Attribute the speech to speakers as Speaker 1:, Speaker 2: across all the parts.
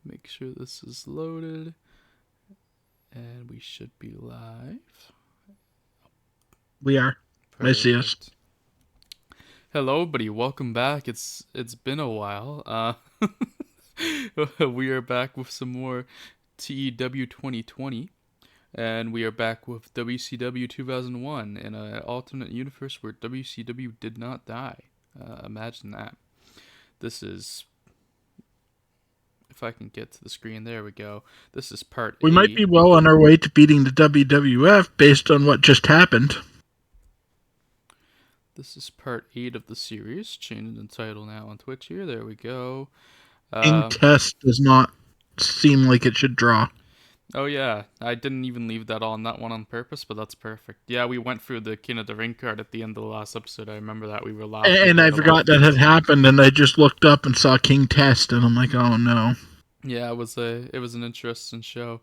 Speaker 1: Make sure this is loaded. And we should be live.
Speaker 2: We are. I see us.
Speaker 1: Perfect. Hello, buddy. Welcome back. It's been a while. We are back with some more TEW 2020, and we are back with WCW 2001 in an alternate universe where WCW did not die. Imagine that. This is, if I can get to the screen, there we go. This is part
Speaker 2: We
Speaker 1: 8.
Speaker 2: might be well on our way to beating the WWF based on what just happened.
Speaker 1: This is part 8 of the series. Changing the title now on Twitch here. There we go.
Speaker 2: King Test does not seem like it should draw.
Speaker 1: Oh yeah, I didn't even leave that on that one on purpose, but that's perfect. Yeah, we went through the King of the Ring card at the end of the last episode. I remember that we were laughing.
Speaker 2: And I forgot that had happened, and I just looked up and saw King Test, and I'm like, oh no.
Speaker 1: Yeah, it was an interesting show.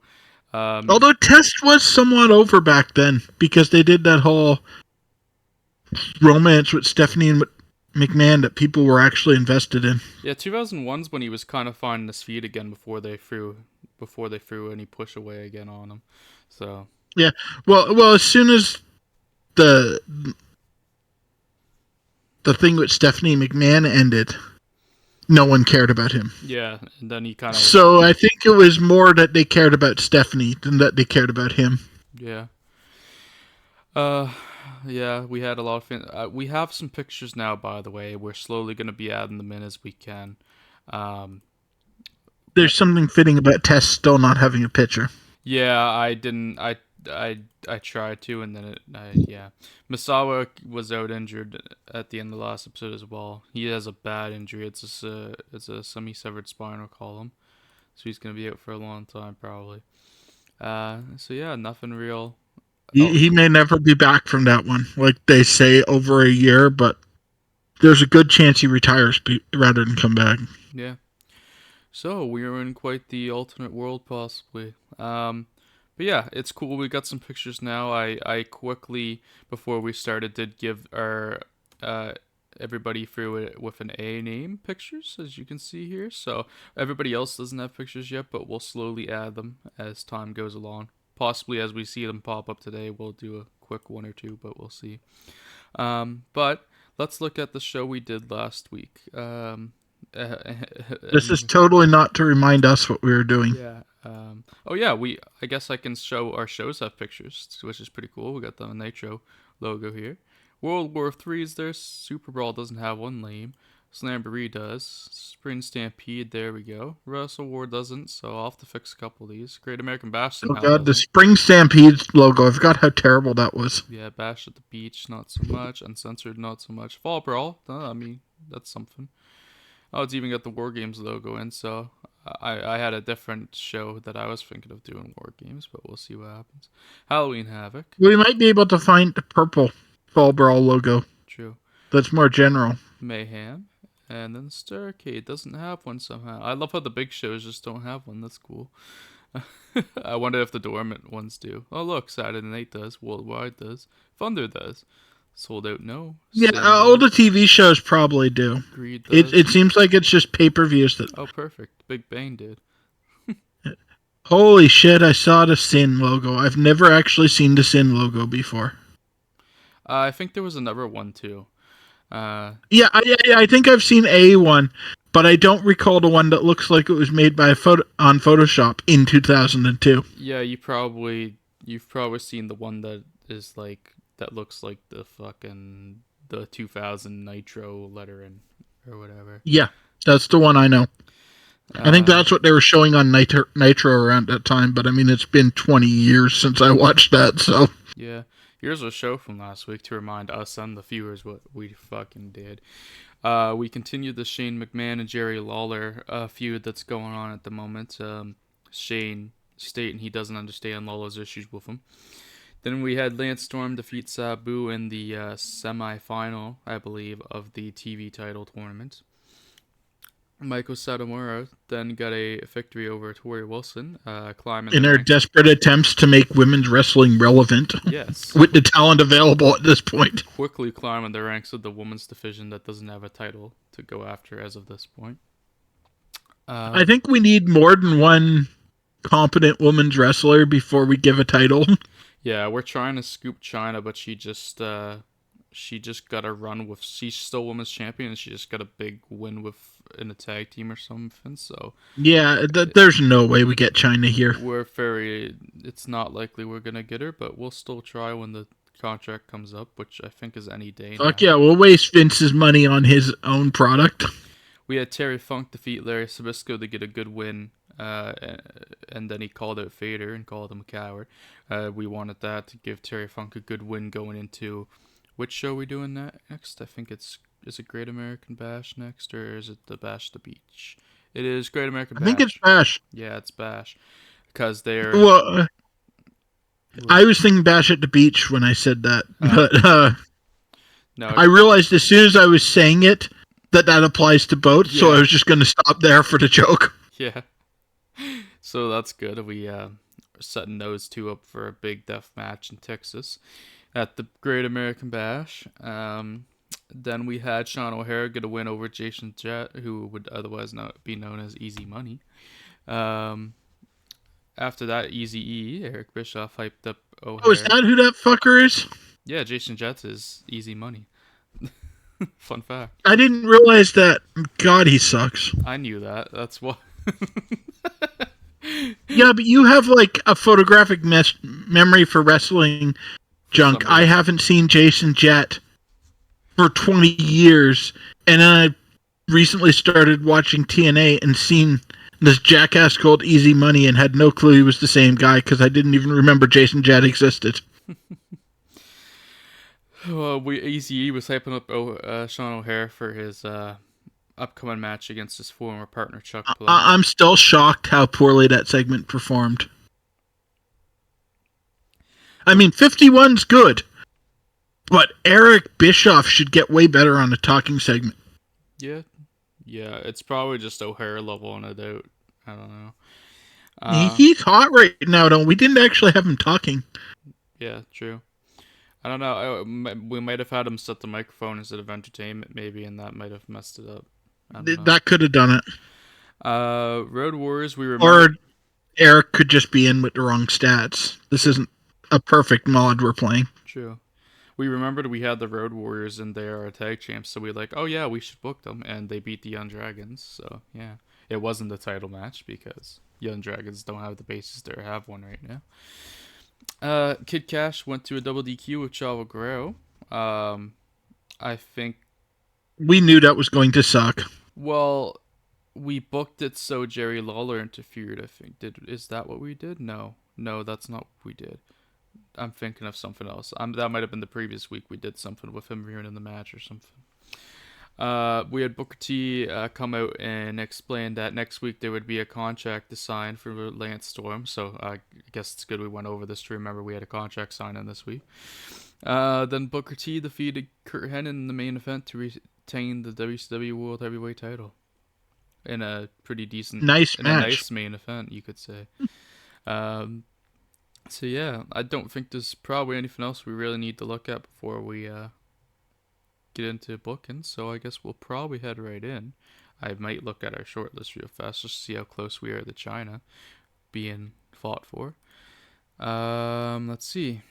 Speaker 2: Although Test was somewhat over back then because they did that whole romance with Stephanie and McMahon that people were actually invested in.
Speaker 1: Yeah, 2001's when he was kind of finding his feet again before they threw any push away again on him. So
Speaker 2: yeah, well, as soon as the thing with Stephanie McMahon ended, no one cared about him.
Speaker 1: Yeah, and then he kind of.
Speaker 2: So I think it was more that they cared about Stephanie than that they cared about him.
Speaker 1: Yeah. Yeah, we had a lot of we have some pictures now, by the way. We're slowly going to be adding them in as we can.
Speaker 2: There's something fitting about Tess still not having a picture.
Speaker 1: Yeah, I didn't. I tried to, and then yeah. Misawa was out injured at the end of the last episode as well. He has a bad injury. It's a semi-severed spinal column, so he's gonna be out for a long time probably. So yeah, nothing real.
Speaker 2: He may never be back from that one. Like they say, over a year, but there's a good chance he retires rather than come back.
Speaker 1: Yeah. So we are in quite the alternate world, possibly. But yeah, it's cool. We got some pictures now. I quickly, before we started, did give our everybody through it with an A name pictures, as you can see here. So everybody else doesn't have pictures yet, but we'll slowly add them as time goes along. Possibly as we see them pop up today, we'll do a quick one or two, but we'll see. But let's look at the show we did last week.
Speaker 2: This is totally not to remind us what we were doing.
Speaker 1: Yeah. Oh yeah. I guess I can show our shows have pictures, which is pretty cool. We got the Nitro logo here. World War III is there. Super Brawl doesn't have one. Lame. Slamboree does. Spring Stampede. There we go. Wrestle War doesn't. So I'll have to fix a couple of these. Great American Bash.
Speaker 2: Oh god, the Spring Stampede logo. I forgot how terrible that was.
Speaker 1: Yeah. Bash at the Beach. Not so much. Uncensored. Not so much. Fall Brawl. I mean, that's something. Oh, it's even got the War Games logo in, so I had a different show that I was thinking of doing War Games, but we'll see what happens. Halloween Havoc.
Speaker 2: We might be able to find the purple Fall Brawl logo.
Speaker 1: True.
Speaker 2: That's more general.
Speaker 1: Mayhem. And then Starrcade doesn't have one somehow. I love how the big shows just don't have one. That's cool. I wonder if the dormant ones do. Oh, look, Saturday Night does. Worldwide does. Thunder does. Sold Out, no.
Speaker 2: Yeah, all the TV shows probably do.
Speaker 1: Greed does.
Speaker 2: It seems like it's just pay-per-views that...
Speaker 1: Oh, perfect. Big Bang did.
Speaker 2: Holy shit, I saw the Sin logo. I've never actually seen the Sin logo before.
Speaker 1: I think there was another one, too.
Speaker 2: Yeah, I think I've seen a one, but I don't recall the one that looks like it was made by on Photoshop in 2002.
Speaker 1: Yeah, you've probably seen the one that is like... that looks like the 2000 Nitro lettering or whatever.
Speaker 2: Yeah, that's the one I know. I think that's what they were showing on Nitro around that time, but I mean, it's been 20 years since I watched that, so...
Speaker 1: Yeah, here's a show from last week to remind us and the viewers what we fucking did. We continued the Shane McMahon and Jerry Lawler feud that's going on at the moment. Shane stating he doesn't understand Lawler's issues with him. Then we had Lance Storm defeat Sabu in the semi-final, I believe, of the TV title tournament. Michael Satomura then got a victory over Tori Wilson, climbing
Speaker 2: in her desperate attempts to make women's wrestling relevant.
Speaker 1: Yes.
Speaker 2: With the talent available at this point.
Speaker 1: Quickly climbing the ranks of the women's division that doesn't have a title to go after as of this point. Uh,
Speaker 2: I think we need more than one competent women's wrestler before we give a title.
Speaker 1: yeah, we're trying to scoop China, but she just got a run with. She's still women's champion, and she just got a big win with in a tag team or something. So
Speaker 2: Yeah, there's no way we get China here.
Speaker 1: we're very. It's not likely we're gonna get her, but we'll still try when the contract comes up, which I think is any day
Speaker 2: Fuck
Speaker 1: now.
Speaker 2: yeah, we'll waste Vince's money on his own product.
Speaker 1: We had Terry Funk defeat Larry Sabisco to get a good win, and then he called out Vader and called him a coward. We wanted that to give Terry Funk a good win going into which show are we doing that next? I think it's is it Great American Bash next, or is it the Bash the Beach? It is Great American
Speaker 2: I think it's
Speaker 1: Bash.
Speaker 2: Bash.
Speaker 1: Yeah, it's Bash because they're
Speaker 2: Well, I was thinking Bash at the Beach when I said that,
Speaker 1: oh
Speaker 2: but
Speaker 1: no,
Speaker 2: I realized as soon as I was saying it that applies to both, so I
Speaker 1: yeah,
Speaker 2: was just going to stop there for the joke.
Speaker 1: yeah. So that's good. We are setting those two up for a big death match in Texas at the Great American Bash. Then we had Sean O'Hara get a win over Jason Jett, who would otherwise not be known as Easy Money. Um, After that, Easy E, Eric Bischoff hyped up
Speaker 2: Oh, is
Speaker 1: O'Hare.
Speaker 2: that who that fucker is?
Speaker 1: Yeah, Jason Jett is Easy Money. Fun fact.
Speaker 2: I didn't realize that. God, he sucks.
Speaker 1: I knew that. That's why.
Speaker 2: Yeah, but you have like a photographic memory for wrestling
Speaker 1: For
Speaker 2: junk.
Speaker 1: some
Speaker 2: I
Speaker 1: reason.
Speaker 2: haven't seen Jason Jett for 20 years, and then I recently started watching TNA and seen this jackass called Easy Money and had no clue he was the same guy because I didn't even remember Jason Jett existed.
Speaker 1: Easy E was hyping up Sean O'Hare for his upcoming match against his former partner Chuck Palumbo.
Speaker 2: I'm still shocked how poorly that segment performed. I mean, 51's good, but Eric Bischoff should get way better on the talking segment.
Speaker 1: Yeah, yeah, it's probably just O'Hare leveling it out. I don't know.
Speaker 2: He's hot right now, though. We didn't actually have him talking.
Speaker 1: Yeah, true. I don't know. We might have had him set the microphone instead of entertainment, maybe, and that might have messed it up. I don't know.
Speaker 2: That could have done it.
Speaker 1: Road Warriors. We remember.
Speaker 2: Or Eric could just be in with the wrong stats. This isn't a perfect mod we're playing.
Speaker 1: True. We remembered we had the Road Warriors and they are our tag champs, so we like, oh yeah, we should book them, and they beat the Young Dragons. So yeah, it wasn't a title match because Young Dragons don't have the basis to have one right now. Kid Cash went to a double DQ with Chavo Guerrero. I think.
Speaker 2: We knew that was going to suck.
Speaker 1: Well, we booked it so Jerry Lawler interfered. I think is that what we did? No, that's not what we did. I'm thinking of something else. That might have been the previous week. We did something with him ruining the match or something. We had Booker T come out and explain that next week there would be a contract to sign for Lance Storm. So I guess it's good we went over this to remember we had a contract signing this week. Then Booker T defeated Kurt Hennig in the main event to retain the WCW World Heavyweight title in a pretty decent,
Speaker 2: Nice
Speaker 1: in a
Speaker 2: match.
Speaker 1: nice main event, you could say. So yeah, I don't think there's probably anything else we really need to look at before we get into bookings. So I guess we'll probably head right in. I might look at our short list real fast just to see how close we are to China being fought for. Let's see.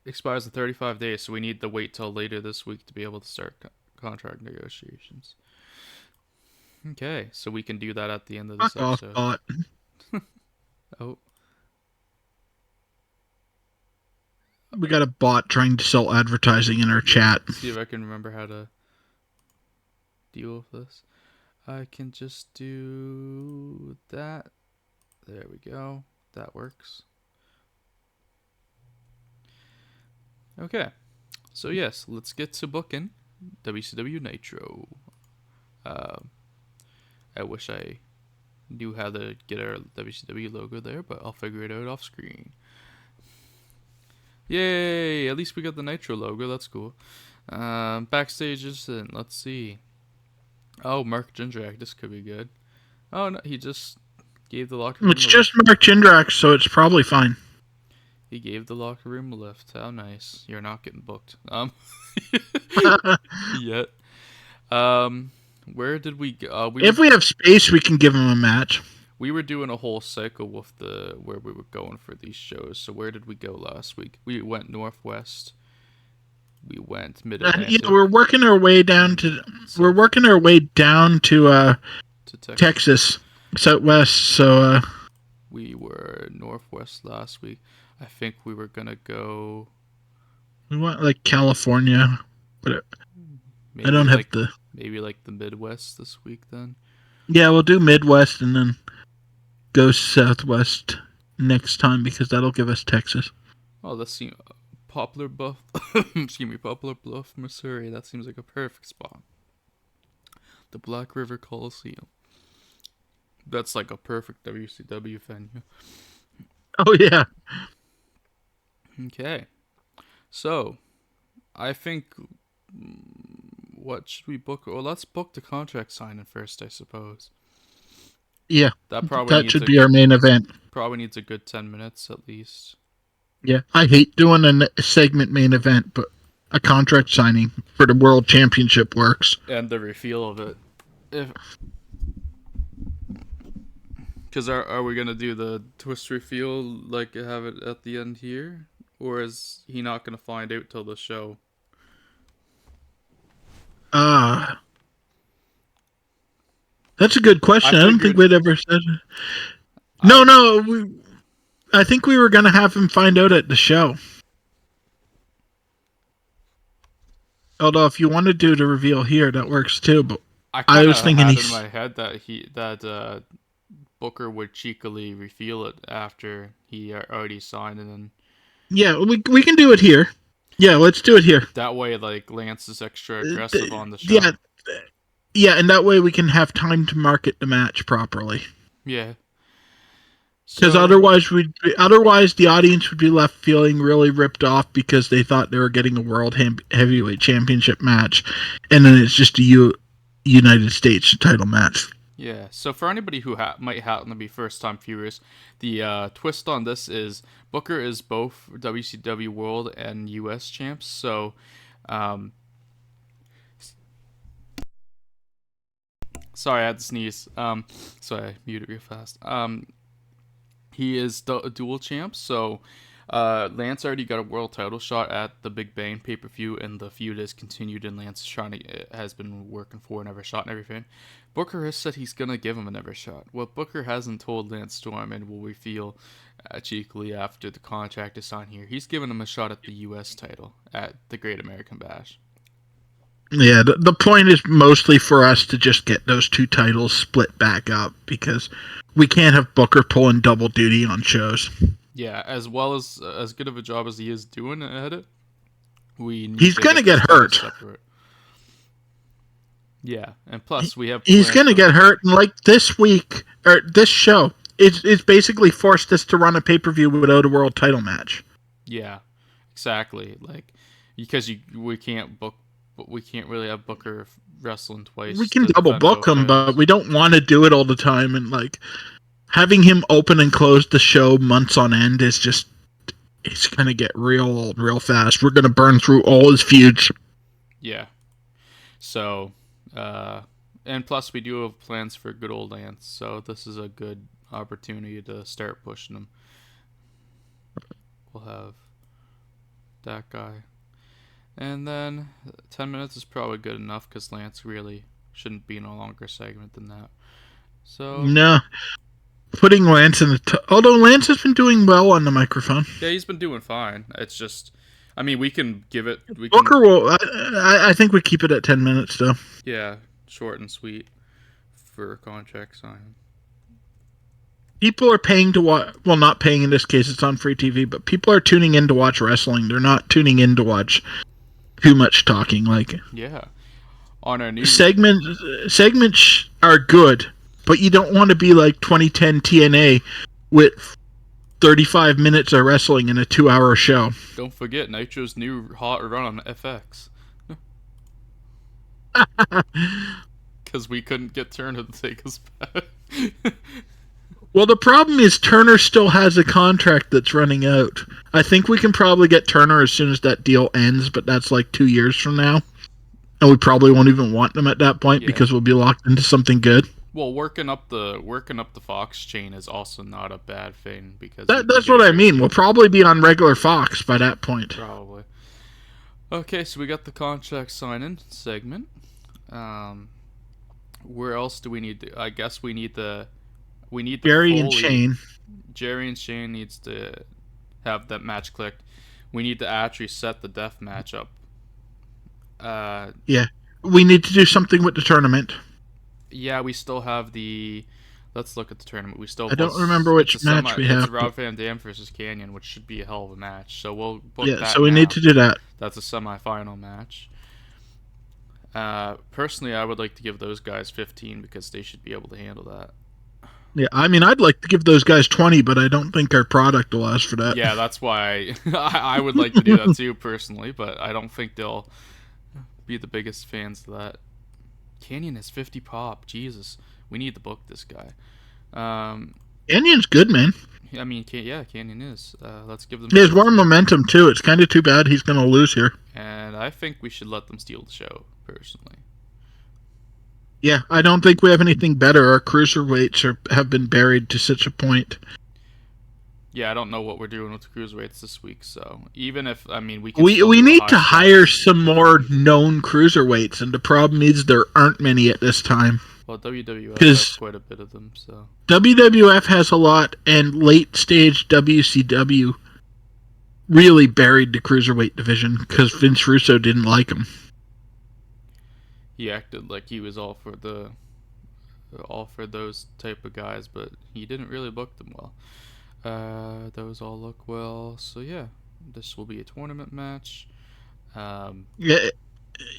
Speaker 1: Expires in 35 days, so we need to wait till later this week to be able to start contract negotiations. Okay, so we can do that at the end of this
Speaker 2: Fuck off,
Speaker 1: episode.
Speaker 2: bot.
Speaker 1: Oh,
Speaker 2: We got a bot trying to sell advertising in our chat.
Speaker 1: let's see if I can remember how to deal with this. I can just do that. There we go. That works. Okay. So yes, let's get to booking WCW Nitro. I wish I knew how to get our WCW logo there, but I'll figure it out off screen. Yay! At least we got the Nitro logo. That's cool. Backstages, and let's see. Oh, Mark Jindrak. This could be good. Oh no, he just gave the locker room.
Speaker 2: It's just Mark Jindrak, so it's probably fine.
Speaker 1: He gave the locker room a lift. How nice. You're not getting booked. Yet. Where did we go?
Speaker 2: If we have space, we can give him a match.
Speaker 1: We were doing a whole cycle with where we were going for these shows. So where did we go last week? We went Northwest. We went Mid Atlantic.
Speaker 2: We're working our way down to
Speaker 1: To Texas.
Speaker 2: Texas, Southwest. So
Speaker 1: we were Northwest last week. I think we were gonna go.
Speaker 2: we went like California, but I don't have
Speaker 1: maybe like the Midwest this week then.
Speaker 2: Yeah, we'll do Midwest and then go Southwest next time because that'll give us Texas.
Speaker 1: Oh, that seems Poplar Bluff. Excuse me, Poplar Bluff, Missouri. That seems like a perfect spot. The Black River Coliseum. That's like a perfect WCW venue.
Speaker 2: Oh yeah.
Speaker 1: Okay, so I think what should we book? Well, let's book the contract signing first, I suppose.
Speaker 2: Yeah,
Speaker 1: that
Speaker 2: should be our main event.
Speaker 1: Probably needs a good 10 minutes at least.
Speaker 2: Yeah, I hate doing a segment main event, but a contract signing for the World Championship works.
Speaker 1: And the reveal of it. Because are we gonna do the twist reveal like have it at the end here, or is he not gonna find out till the show?
Speaker 2: That's a good question. I don't think we'd ever said. No. I think we were gonna have him find out at the show. Although, if you want to do the reveal here, that works too. But
Speaker 1: I was thinking in my head that Booker would cheekily reveal it after he already signed, and then
Speaker 2: we can do it here. Yeah, let's do it here.
Speaker 1: That way, like Lance is extra aggressive on the show.
Speaker 2: Yeah, and that way we can have time to market the match properly.
Speaker 1: Yeah.
Speaker 2: Because otherwise the audience would be left feeling really ripped off because they thought they were getting a World Heavyweight Championship match, and then it's just a United States title match.
Speaker 1: Yeah, so for anybody who might happen to be first-time viewers, the twist on this is Booker is both WCW World and US champs, so sorry, I had to sneeze. So I muted real fast. He is dual champ, so Lance already got a world title shot at the Big Bang pay-per-view, and the feud has continued, and Lance has been working for an every shot and everything. Booker has said he's going to give him an every shot. What Booker hasn't told Lance Storm, and will reveal cheekily after the contract is signed here, he's given him a shot at the U.S. title at the Great American Bash.
Speaker 2: Yeah, the point is mostly for us to just get those two titles split back up, because we can't have Booker pulling double duty on shows.
Speaker 1: Yeah, as well as good of a job as he is doing at it,
Speaker 2: he's gonna get hurt.
Speaker 1: Separate. Yeah, and plus we have
Speaker 2: he's gonna get hurt, and like this week or this show, it's basically forced us to run a pay-per-view without a world title match.
Speaker 1: Yeah, exactly. Like because we can't really have Booker wrestling twice.
Speaker 2: We can double book him, but we don't want to do it all the time, and like having him open and close the show months on end is just, it's gonna get real old real fast. We're gonna burn through all his feuds.
Speaker 1: Yeah. So, and plus we do have plans for good old Lance, so this is a good opportunity to start pushing him. We'll have that guy. And then 10 minutes is probably good enough because Lance really shouldn't be in a longer segment than that. So
Speaker 2: no, putting Lance in although Lance has been doing well on the microphone.
Speaker 1: Yeah, he's been doing fine. It's just, I mean, we can give it.
Speaker 2: Booker will. I think we keep it at 10 minutes though.
Speaker 1: Yeah, short and sweet for a contract sign.
Speaker 2: People are paying to watch. Well, not paying in this case. It's on free TV, but people are tuning in to watch wrestling. They're not tuning in to watch too much talking. Like,
Speaker 1: yeah, on our new
Speaker 2: segments are good, but you don't want to be like 2010 TNA with 35 minutes of wrestling in a 2-hour show.
Speaker 1: Don't forget Nitro's new hot run on FX. Because we couldn't get Turner to take us back.
Speaker 2: Well, the problem is Turner still has a contract that's running out. I think we can probably get Turner as soon as that deal ends, but that's like 2 years from now. And we probably won't even want them at that point
Speaker 1: Yeah.
Speaker 2: because we'll be locked into something good.
Speaker 1: Well, working up the Fox chain is also not a bad thing because we can
Speaker 2: That's
Speaker 1: get a
Speaker 2: what I
Speaker 1: good
Speaker 2: mean. We'll
Speaker 1: deal.
Speaker 2: probably be on regular Fox by that point.
Speaker 1: Probably. Okay, so we got the contract sign-in segment. Um, where else do we need? I guess we need the
Speaker 2: Jerry and
Speaker 1: Foley.
Speaker 2: Shane.
Speaker 1: Jerry and Shane needs to have that match clicked. We need to actually set the death match up. Uh,
Speaker 2: Yeah. We need to do something with the tournament.
Speaker 1: yeah, we still have the. Let's look at the tournament. We still
Speaker 2: I don't remember
Speaker 1: it's a
Speaker 2: which match
Speaker 1: semi.
Speaker 2: we
Speaker 1: It's
Speaker 2: have.
Speaker 1: Rob Van Dam versus Canyon, which should be a hell of a match. So we'll book
Speaker 2: Yeah,
Speaker 1: that
Speaker 2: so we need
Speaker 1: now.
Speaker 2: to do that.
Speaker 1: That's a semi-final match. Personally, I would like to give those guys 15 because they should be able to handle that.
Speaker 2: Yeah, I mean, I'd like to give those guys 20, but I don't think our product will ask for that.
Speaker 1: Yeah, that's why I would like to do that too personally, but I don't think they'll be the biggest fans of that. Canyon has 50 pop. Jesus, we need to book this guy. Um,
Speaker 2: Canyon's good, man.
Speaker 1: I mean, yeah, Canyon is. Let's give them
Speaker 2: He has more
Speaker 1: 15,
Speaker 2: momentum, too. It's kind of too bad he's going to lose here.
Speaker 1: and I think we should let them steal the show personally.
Speaker 2: Yeah, I don't think we have anything better. Our cruiserweights have been buried to such a point.
Speaker 1: Yeah, I don't know what we're doing with the cruiserweights this week, so even if we can
Speaker 2: We
Speaker 1: still
Speaker 2: we
Speaker 1: do a
Speaker 2: need
Speaker 1: high
Speaker 2: to
Speaker 1: spot.
Speaker 2: hire some more known cruiserweights, and the problem is there aren't many at this time.
Speaker 1: Well, WWF has
Speaker 2: Because
Speaker 1: quite a bit of them, so
Speaker 2: WWF has a lot, and late stage WCW really buried the cruiserweight division because Vince Russo didn't like him.
Speaker 1: he acted like he was all for those type of guys, but he didn't really book them well. Those all look well, so yeah, this will be a tournament match. Um,
Speaker 2: Yeah,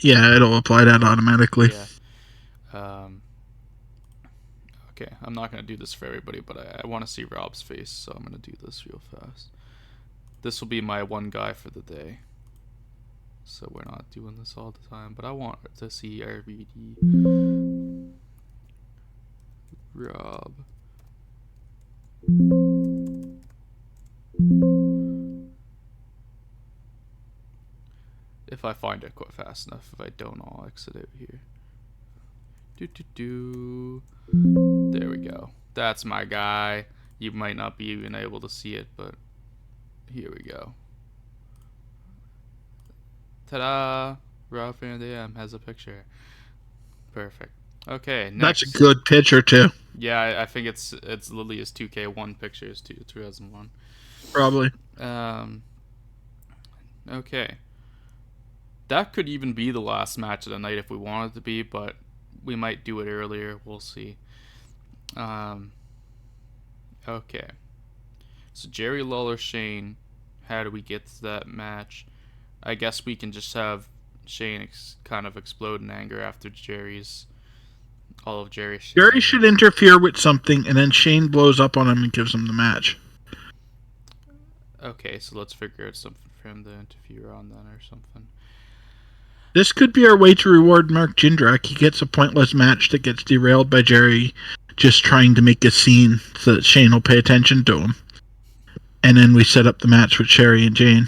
Speaker 2: yeah, it'll apply that automatically.
Speaker 1: yeah. Um, okay, I'm not gonna do this for everybody, but I want to see Rob's face, so I'm gonna do this real fast. This will be my one guy for the day, so we're not doing this all the time. But I want to see RVD, Rob. If I find it quite fast enough. If I don't, I'll exit out here. There we go. That's my guy. You might not be even able to see it, but here we go. Ta-da! Rob Van Dam has a picture. Perfect. Okay,
Speaker 2: That's
Speaker 1: next.
Speaker 2: a good picture too.
Speaker 1: Yeah, I think it's Lilia's 2K1 pictures, 2001.
Speaker 2: Probably.
Speaker 1: Okay. That could even be the last match of the night if we wanted to be, but we might do it earlier. We'll see. Okay. So Jerry Lawler, Shane. How do we get to that match? I guess we can just have Shane kind of explode in anger after all of Jerry's
Speaker 2: Jerry should interfere with something, and then Shane blows up on him and gives him the match.
Speaker 1: Okay, so let's figure out something for him to interfere on then or something.
Speaker 2: This could be our way to reward Mark Jindrak. He gets a pointless match that gets derailed by Jerry just trying to make a scene so that Shane will pay attention to him. And then we set up the match with Sherry and Jane.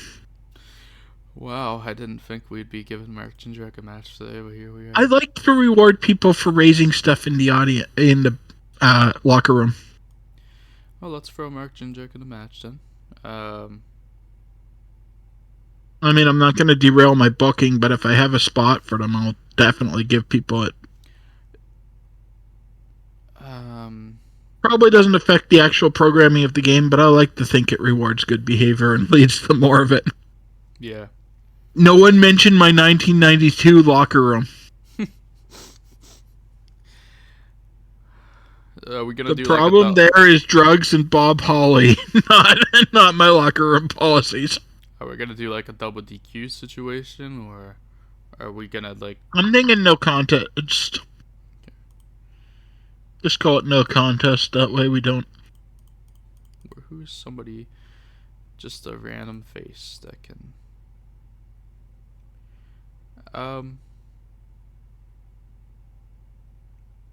Speaker 1: Wow, I didn't think we'd be giving Mark Jindrak a match today, but here we are.
Speaker 2: I like to reward people for raising stuff in the audience in the locker room.
Speaker 1: Well, let's throw Mark Jindrak in the match then.
Speaker 2: I mean, I'm not going to derail my booking, but if I have a spot for them, I'll definitely give people it. Probably doesn't affect the actual programming of the game, but I like to think it rewards good behavior and leads to more of it.
Speaker 1: Yeah.
Speaker 2: No one mentioned my 1992 locker room.
Speaker 1: We're gonna
Speaker 2: The
Speaker 1: do
Speaker 2: problem
Speaker 1: like
Speaker 2: there is drugs and Bob Holly, not my locker room policies.
Speaker 1: Are we gonna do like a double DQ situation, or are we gonna like?
Speaker 2: I'm thinking no contest. Just call it no contest. That way we don't.
Speaker 1: Who's somebody? Just a random face that can.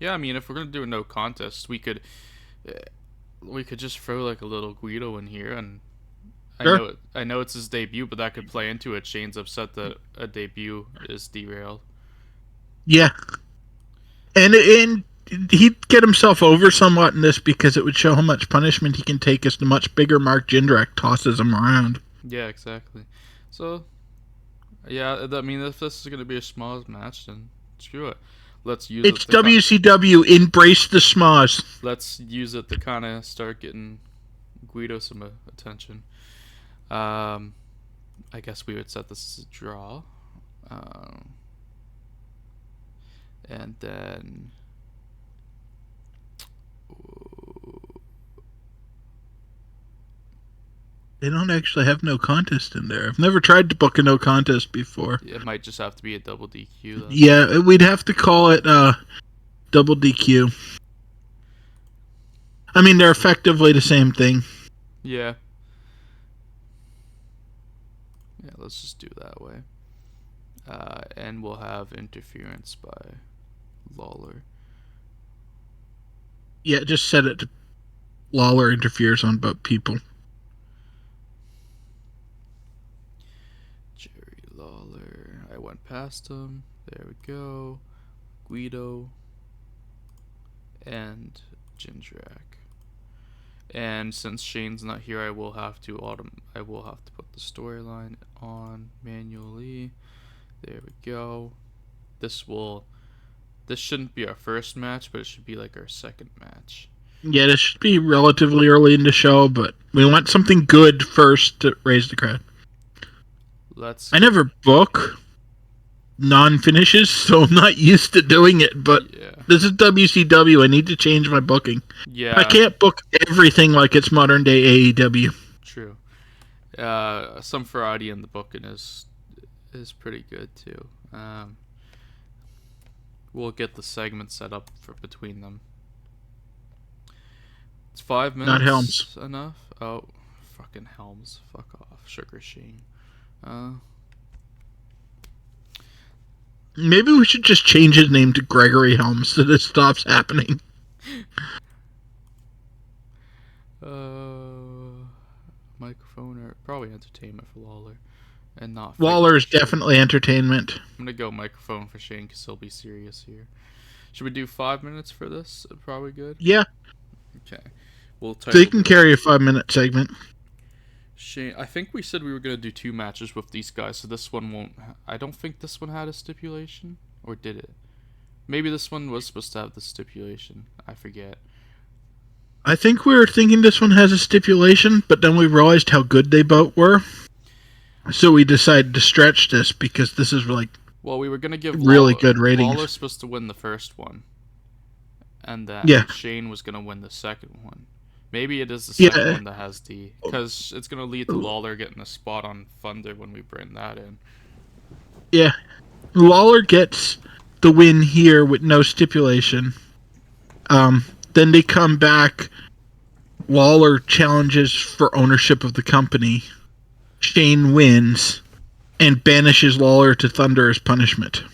Speaker 1: Yeah, I mean, if we're gonna do a no contest, we could just throw like a little Guido in here, and
Speaker 2: Sure.
Speaker 1: I know it's his debut, but that could play into it. Shane's upset that a debut is derailed.
Speaker 2: Yeah, and he'd get himself over somewhat in this because it would show how much punishment he can take as the much bigger Mark Jindrak tosses him around.
Speaker 1: Yeah, exactly. So, yeah, I mean, if this is going to be a Schmoz match, then screw it. Let's use
Speaker 2: It's
Speaker 1: it to
Speaker 2: WCW. Embrace the schmoz.
Speaker 1: let's use it to kind of start getting Guido some attention. Um, I guess we would set this as a draw. Um, and then
Speaker 2: They don't actually have no contest in there. I've never tried to book a no contest before.
Speaker 1: it might just have to be a double DQ then.
Speaker 2: Yeah, we'd have to call it double DQ. I mean, they're effectively the same thing.
Speaker 1: Yeah. Yeah, let's just do that way. And we'll have interference by Lawler.
Speaker 2: Yeah, just set it to Lawler interferes on both people.
Speaker 1: Jerry Lawler. I went past him. There we go. Guido. And Jindrak. And since Shane's not here, I will have to put the storyline on manually. There we go. This shouldn't be our first match, but it should be like our second match.
Speaker 2: Yeah, this should be relatively early in the show, but we want something good first to raise the crowd. I never book non-finishes, so I'm not used to doing it, but
Speaker 1: yeah.
Speaker 2: This is WCW. I need to change my booking.
Speaker 1: Yeah.
Speaker 2: I can't book everything like it's modern day AEW.
Speaker 1: True. Some variety in the booking is pretty good too. We'll get the segment set up for between them. It's 5 minutes.
Speaker 2: Not Helms.
Speaker 1: Enough? Oh, fucking Helms. Fuck off, Sugar Shane.
Speaker 2: Maybe we should just change his name to Gregory Helms so this stops happening.
Speaker 1: Microphone or probably entertainment for Lawler, and not.
Speaker 2: Lawler is definitely entertainment.
Speaker 1: I'm gonna go microphone for Shane because he'll be serious here. Should we do 5 minutes for this? Probably good.
Speaker 2: Yeah.
Speaker 1: Okay. We'll.
Speaker 2: They can carry a 5-minute segment.
Speaker 1: Shane, I think we said we were gonna do 2 matches with these guys, so this one won't. I don't think this one had a stipulation, or did it? Maybe this one was supposed to have the stipulation. I forget.
Speaker 2: I think we were thinking this one has a stipulation, but then we realized how good they both were. So we decided to stretch this because this is like
Speaker 1: well, we were gonna give
Speaker 2: really good ratings.
Speaker 1: Lawler's supposed to win the first one, and then Shane was gonna win the second one. Maybe it is the second one that has the because it's gonna lead to Lawler getting a spot on Thunder when we bring that in.
Speaker 2: Yeah, Lawler gets the win here with no stipulation. Then they come back. Lawler challenges for ownership of the company. Shane wins and banishes Lawler to Thunder as punishment.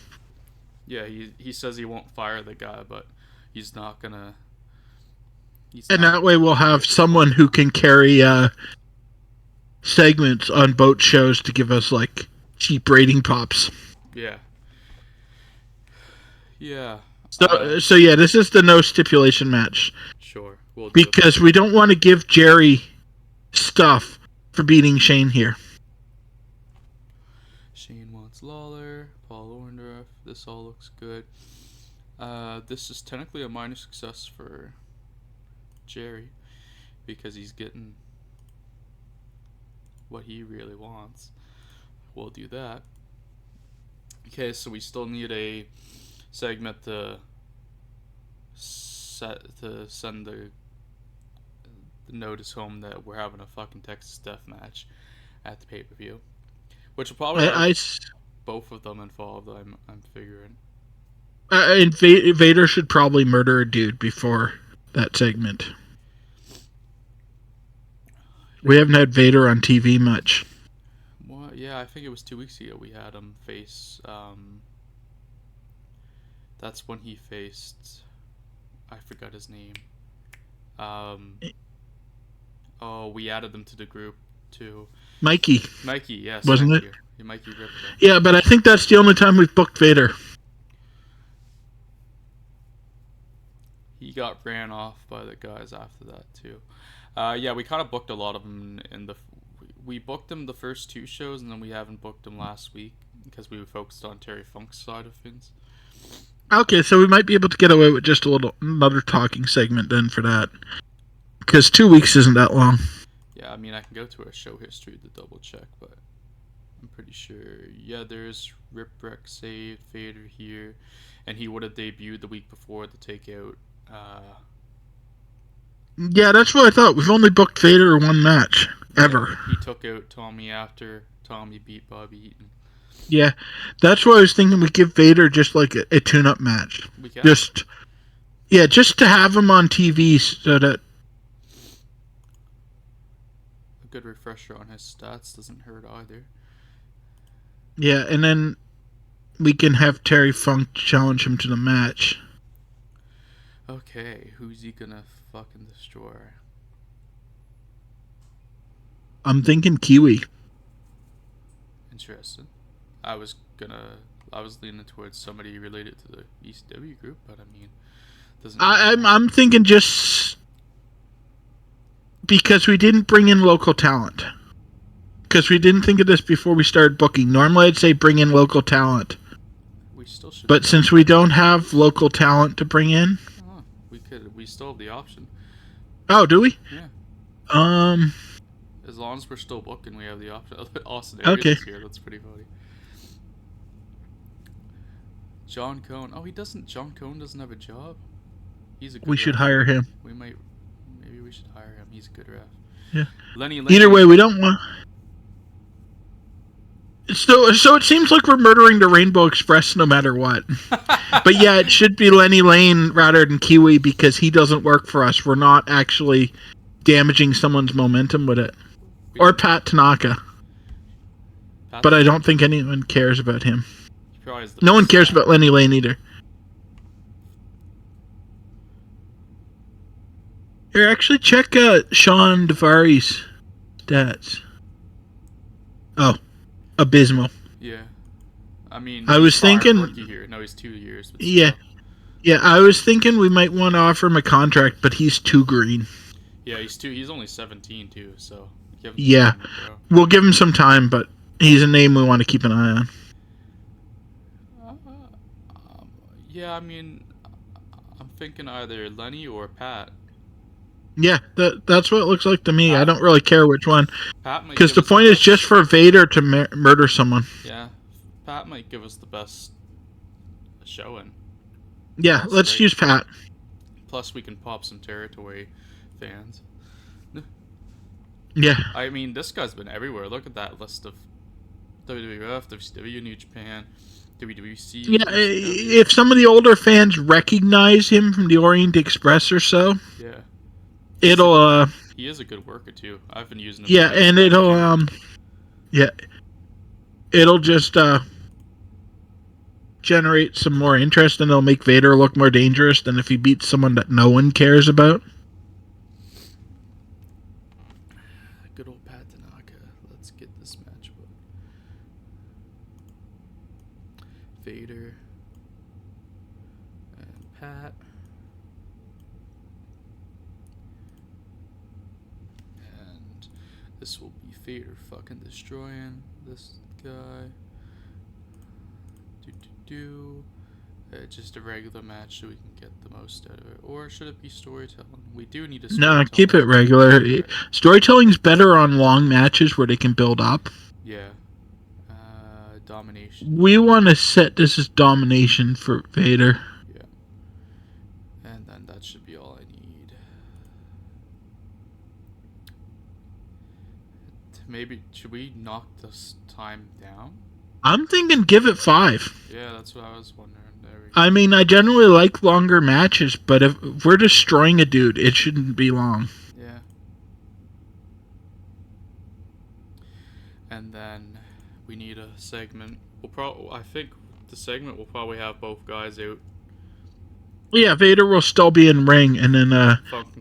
Speaker 1: Yeah, he says he won't fire the guy, but he's not gonna.
Speaker 2: That way we'll have someone who can carry segments on boat shows to give us like cheap rating pops.
Speaker 1: Yeah. Yeah.
Speaker 2: So yeah, this is the no stipulation match.
Speaker 1: Sure. We'll do
Speaker 2: because we don't want to give Jerry stuff for beating Shane here.
Speaker 1: Shane wants Lawler, Paul Orndorff. This all looks good. This is technically a minor success for Jerry because he's getting what he really wants. We'll do that. Okay, so we still need a segment to send the notice home that we're having a fucking Texas Deathmatch at the pay-per-view, which will probably have both of them involved. I'm figuring.
Speaker 2: And Vader should probably murder a dude before that segment. We haven't had Vader on TV much.
Speaker 1: Well, yeah, I think it was 2 weeks ago we had him face. That's when he faced. I forgot his name. Oh, we added them to the group too.
Speaker 2: Mikey,
Speaker 1: yes.
Speaker 2: Wasn't it?
Speaker 1: Mikey ripped him.
Speaker 2: Yeah, but I think that's the only time we've booked Vader.
Speaker 1: he got ran off by the guys after that too. Yeah, we kind of booked a lot of them in the. We booked them the first 2 shows, and then we haven't booked them last week because we were focused on Terry Funk's side of things.
Speaker 2: Okay, so we might be able to get away with just another talking segment then for that, because 2 weeks isn't that long.
Speaker 1: Yeah, I mean, I can go to our show history to double check, but I'm pretty sure. Yeah, there's Ripwreck saved Vader here, and he would have debuted the week before the takeout.
Speaker 2: Yeah, that's what I thought. We've only booked Vader 1 match ever.
Speaker 1: Yeah, he took out Tommy after Tommy beat Bobby Eaton.
Speaker 2: Yeah, that's what I was thinking. We give Vader just like a tune-up match.
Speaker 1: We can.
Speaker 2: Just to have him on TV so that
Speaker 1: A good refresher on his stats doesn't hurt either.
Speaker 2: yeah, and then we can have Terry Funk challenge him to the match.
Speaker 1: Okay, who's he gonna fucking destroy?
Speaker 2: I'm thinking Kiwi.
Speaker 1: Interesting. I was leaning towards somebody related to the ECW group, but I mean, doesn't.
Speaker 2: I'm thinking just because we didn't bring in local talent. Because we didn't think of this before we started booking. Normally, I'd say bring in local talent.
Speaker 1: We still should.
Speaker 2: But since we don't have local talent to bring in,
Speaker 1: we still have the option.
Speaker 2: Oh, do we?
Speaker 1: Yeah. As long as we're still booking, we have the option. Austin Aries is here. That's pretty funny. John Cone. Oh, he doesn't. John Cone doesn't have a job. He's a good
Speaker 2: We should
Speaker 1: ref.
Speaker 2: him.
Speaker 1: Maybe we should hire him. He's a good ref.
Speaker 2: Yeah.
Speaker 1: Lenny.
Speaker 2: Either way, we don't want. So it seems like we're murdering the Rainbow Express no matter what. But yeah, it should be Lenny Lane rather than Kiwi because he doesn't work for us. We're not actually damaging someone's momentum with it. Or Pat Tanaka. But I don't think anyone cares about him. No one cares about Lenny Lane either. Here, actually check Sean Devari's stats. Oh, abysmal.
Speaker 1: Yeah. I mean,
Speaker 2: I was thinking.
Speaker 1: Rookie here. No, he's 2 years. But
Speaker 2: yeah. Yeah, I was thinking we might want to offer him a contract, but he's too green.
Speaker 1: Yeah, he's only 17 too, so give him
Speaker 2: yeah. We'll give him some time, but he's a name we want to keep an eye on.
Speaker 1: Yeah, I mean, I'm thinking either Lenny or Pat.
Speaker 2: Yeah, that's what it looks like to me. Pat, I don't really care which one. Because the point is just for Vader to murder someone.
Speaker 1: Yeah, Pat might give us the best showing.
Speaker 2: Yeah, let's use Pat.
Speaker 1: Plus, we can pop some territory fans.
Speaker 2: Yeah.
Speaker 1: I mean, this guy's been everywhere. Look at that list of WWF, WCW, New Japan, WWC.
Speaker 2: Yeah, if some of the older fans recognize him from the Orient Express or so.
Speaker 1: Yeah.
Speaker 2: It'll
Speaker 1: he is a good worker too. I've been using him.
Speaker 2: Yeah, and it'll yeah. It'll just generate some more interest, and it'll make Vader look more dangerous than if he beats someone that no one cares about.
Speaker 1: Good old Pat Tanaka. Let's get this match booked. Vader and Pat. And this will be Vader fucking destroying this guy. Just a regular match so we can get the most out of it. Or should it be storytelling? We do need a storytelling.
Speaker 2: No, keep it regular. Storytelling's better on long matches where they can build up.
Speaker 1: Yeah. Domination.
Speaker 2: We want to set this as domination for Vader.
Speaker 1: Yeah. And then that should be all I need. Maybe, should we knock this time down?
Speaker 2: I'm thinking give it 5.
Speaker 1: Yeah, that's what I was wondering.
Speaker 2: I mean, I generally like longer matches, but if we're destroying a dude, it shouldn't be long.
Speaker 1: Yeah. And then we need a segment. I think the segment will probably have both guys out.
Speaker 2: Yeah, Vader will still be in ring, and then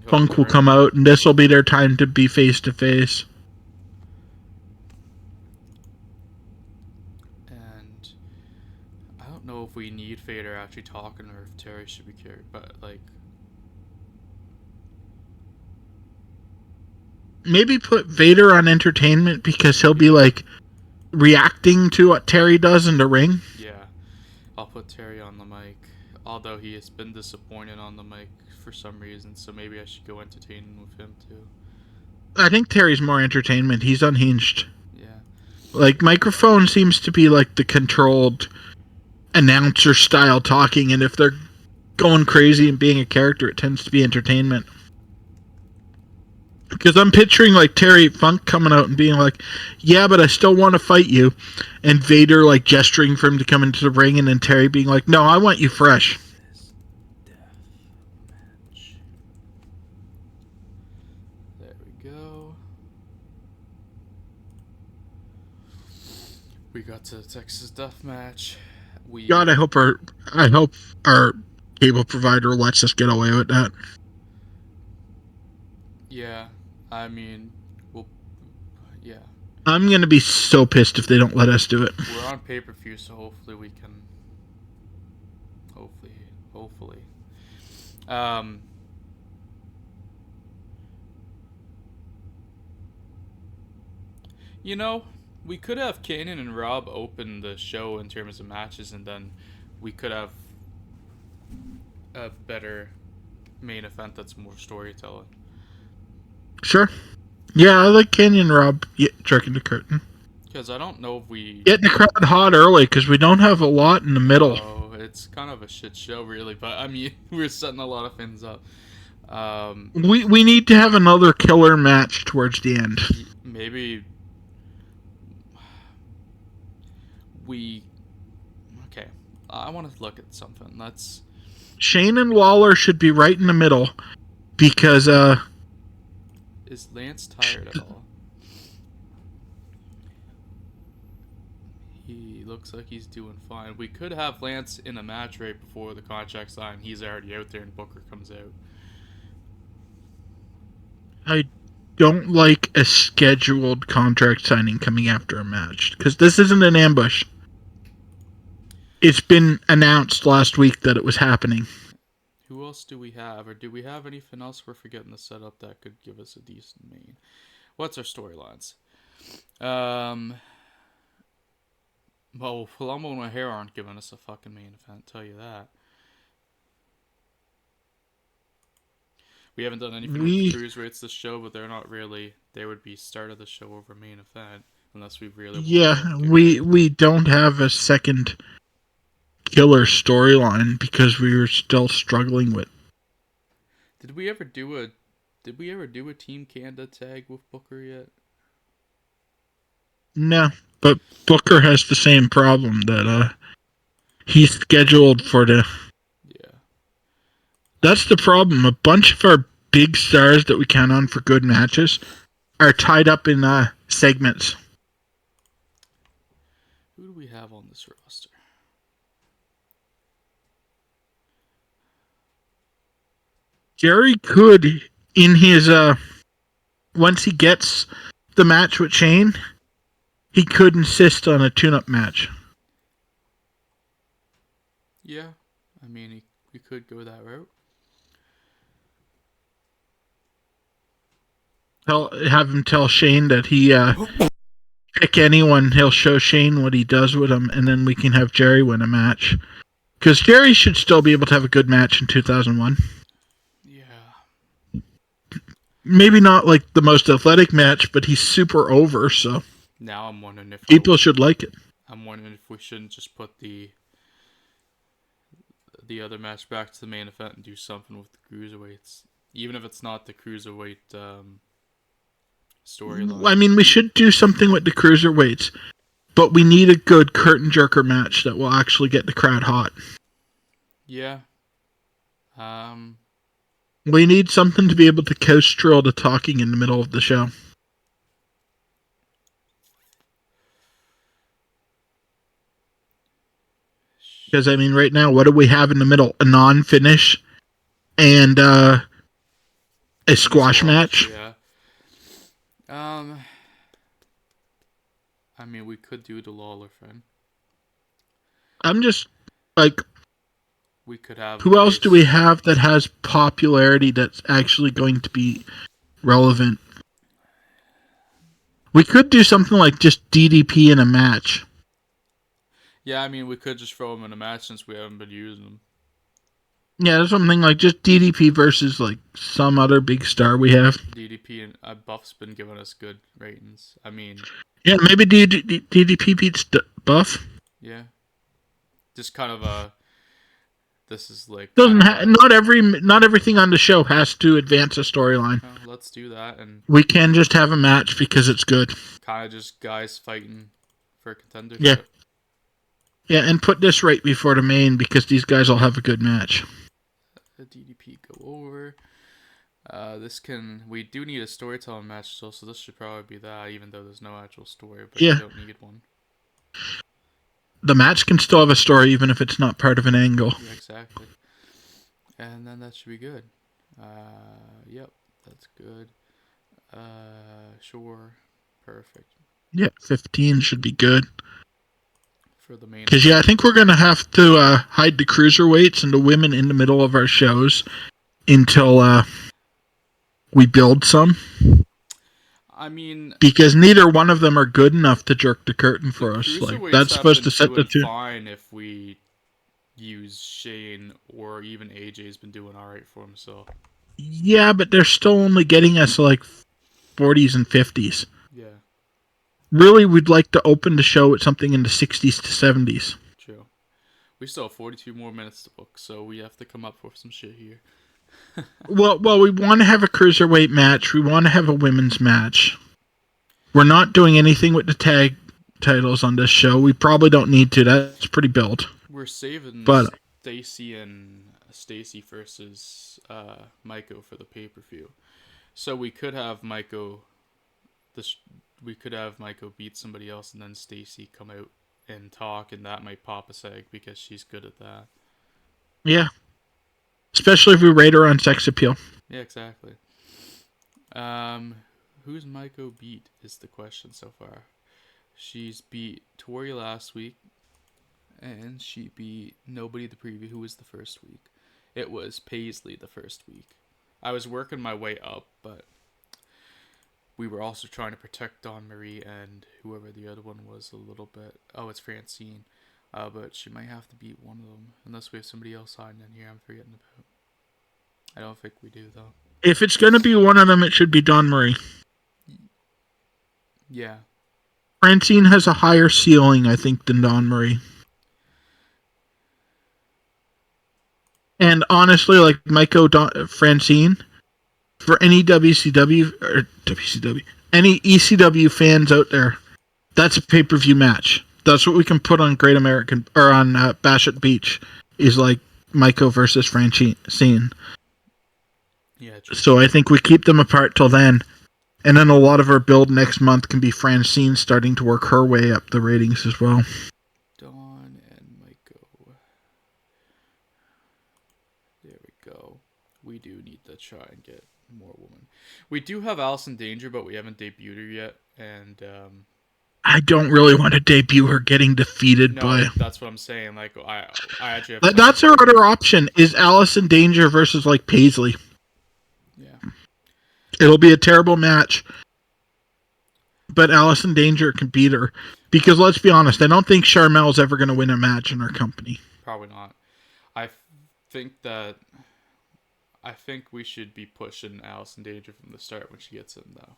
Speaker 2: Funk will come out, and this will be their time to be face to face.
Speaker 1: I don't know if we need Vader actually talking or if Terry should be carried, but like,
Speaker 2: maybe put Vader on entertainment because he'll be like reacting to what Terry does in the ring.
Speaker 1: Yeah, I'll put Terry on the mic. Although he has been disappointed on the mic for some reason, so maybe I should go entertaining with him too.
Speaker 2: I think Terry's more entertainment. He's unhinged.
Speaker 1: Yeah.
Speaker 2: Like, microphone seems to be like the controlled announcer style talking, and if they're going crazy and being a character, it tends to be entertainment. Because I'm picturing like Terry Funk coming out and being like, "Yeah, but I still want to fight you," and Vader like gesturing for him to come into the ring, and then Terry being like, "No, I want you fresh."
Speaker 1: Texas Deathmatch. There we go. We got to the Texas Deathmatch.
Speaker 2: God, I hope our cable provider lets us get away with that.
Speaker 1: Yeah, I mean, well, yeah.
Speaker 2: I'm gonna be so pissed if they don't let us do it.
Speaker 1: We're on pay-per-view, so hopefully we can. Hopefully. Um. You know, we could have Kanan and Rob open the show in terms of matches, and then we could have a better main event that's more storytelling.
Speaker 2: Sure. Yeah, I like Canyon Rob jerking the curtain.
Speaker 1: Because I don't know if we.
Speaker 2: Getting the crowd hot early because we don't have a lot in the middle.
Speaker 1: Oh, it's kind of a shit show, really. But I mean, we're setting a lot of things up.
Speaker 2: We need to have another killer match towards the end.
Speaker 1: Maybe we. Okay, I want to look at something. Let's.
Speaker 2: Shane and Lawler should be right in the middle because
Speaker 1: Is Lance tired at all? He looks like he's doing fine. We could have Lance in a match right before the contract sign. He's already out there and Booker comes out.
Speaker 2: I don't like a scheduled contract signing coming after a match because this isn't an ambush. It's been announced last week that it was happening.
Speaker 1: Who else do we have? Or do we have anything else we're forgetting to set up that could give us a decent main? What's our storylines? Well, Palumbo and O'Hare aren't giving us a fucking main event, tell you that. We haven't done anything with the cruiserweights this show, but they're not really. They would be start of the show over main event unless we really.
Speaker 2: Yeah, we don't have a second killer storyline because we were still struggling with.
Speaker 1: Did we ever do a Team Canada tag with Booker yet?
Speaker 2: No, but Booker has the same problem that he's scheduled for the.
Speaker 1: Yeah.
Speaker 2: That's the problem. A bunch of our big stars that we count on for good matches are tied up in segments.
Speaker 1: Who do we have on this roster?
Speaker 2: Jerry could, in his once he gets the match with Shane, he could insist on a tune-up match.
Speaker 1: Yeah, I mean, we could go that route.
Speaker 2: Have him tell Shane that he pick anyone. He'll show Shane what he does with him, and then we can have Jerry win a match. Because Jerry should still be able to have a good match in 2001.
Speaker 1: Yeah.
Speaker 2: Maybe not like the most athletic match, but he's super over, so
Speaker 1: now I'm wondering if
Speaker 2: people should like it.
Speaker 1: I'm wondering if we shouldn't just put the other match back to the main event and do something with the cruiserweights, even if it's not the cruiserweight storyline.
Speaker 2: I mean, we should do something with the cruiserweights, but we need a good curtain jerker match that will actually get the crowd hot.
Speaker 1: Yeah.
Speaker 2: We need something to be able to coast drill the talking in the middle of the show. Because, I mean, right now, what do we have in the middle? A non-finish and a squash match?
Speaker 1: Yeah. I mean, we could do the Lawler thing.
Speaker 2: I'm just, like...
Speaker 1: We could have...
Speaker 2: Who else do we have that has popularity that's actually going to be relevant? We could do something like just DDP in a match.
Speaker 1: Yeah, I mean, we could just throw them in a match since we haven't been using them.
Speaker 2: Yeah, something like just DDP versus like some other big star we have.
Speaker 1: DDP and Buff's been giving us good ratings. I mean,
Speaker 2: Yeah, maybe DDP beats Buff.
Speaker 1: yeah, just kind of a. This is like kind
Speaker 2: Doesn't
Speaker 1: of a.
Speaker 2: not everything on the show has to advance a storyline.
Speaker 1: Well, let's do that and
Speaker 2: We can just have a match because it's good.
Speaker 1: kind of just guys fighting for contendership.
Speaker 2: Yeah. Yeah, and put this right before the main because these guys all have a good match.
Speaker 1: The DDP go over. We do need a storytelling match still, so this should probably be that, even though there's no actual story, but
Speaker 2: Yeah.
Speaker 1: we don't need one.
Speaker 2: The match can still have a story even if it's not part of an angle.
Speaker 1: Yeah, exactly. And then that should be good. Yep, that's good. Sure. Perfect.
Speaker 2: Yeah, 15 should be good.
Speaker 1: For the main.
Speaker 2: Because, yeah, I think we're going to have to hide the cruiserweights and the women in the middle of our shows until we build some.
Speaker 1: I mean,
Speaker 2: because neither one of them are good enough to jerk the curtain for us. Like that's supposed to set the tune.
Speaker 1: Fine if we use Shane or even AJ's been doing all right for himself.
Speaker 2: Yeah, but they're still only getting us like 40s and 50s.
Speaker 1: Yeah.
Speaker 2: Really, we'd like to open the show at something in the 60s to 70s.
Speaker 1: True. We still have 42 more minutes to book, so we have to come up with some shit here.
Speaker 2: well, we want to have a cruiserweight match. We want to have a women's match. We're not doing anything with the tag titles on this show. We probably don't need to. That's pretty built.
Speaker 1: We're saving Stacy and Stacy versus Maiko for the pay-per-view. So we could have Maiko beat somebody else and then Stacy come out and talk, and that might pop a seg because she's good at that.
Speaker 2: Yeah. Especially if we rate her on sex appeal.
Speaker 1: Yeah, exactly. Who's Maiko beat is the question so far. She's beat Tori last week, and she beat nobody the preview. Who was the first week? It was Paisley the first week. I was working my way up, but we were also trying to protect Dawn Marie and whoever the other one was a little bit. Oh, it's Francine. But she might have to beat one of them. Unless we have somebody else signed in here I'm forgetting about. I don't think we do, though.
Speaker 2: If it's going to be one of them, it should be Dawn Marie.
Speaker 1: Yeah.
Speaker 2: Francine has a higher ceiling, I think, than Dawn Marie. And honestly, like Maiko, Francine, for any any ECW fans out there, that's a pay-per-view match. That's what we can put on Great American or on Bash at Beach. Is like Maiko versus Francine.
Speaker 1: Yeah. True.
Speaker 2: So I think we keep them apart till then, and then a lot of our build next month can be Francine starting to work her way up the ratings as well.
Speaker 1: Dawn and Maiko. There we go. We do need to try and get more women. We do have Allison Danger, but we haven't debuted her yet, and
Speaker 2: I don't really want to debut her getting defeated by.
Speaker 1: That's what I'm saying. Like I actually have.
Speaker 2: That's our other option: is Allison Danger versus like Paisley.
Speaker 1: Yeah.
Speaker 2: It'll be a terrible match, but Allison Danger can beat her because let's be honest, I don't think Charmel's ever going to win a match in our company.
Speaker 1: Probably not. I think we should be pushing Allison Danger from the start when she gets in, though.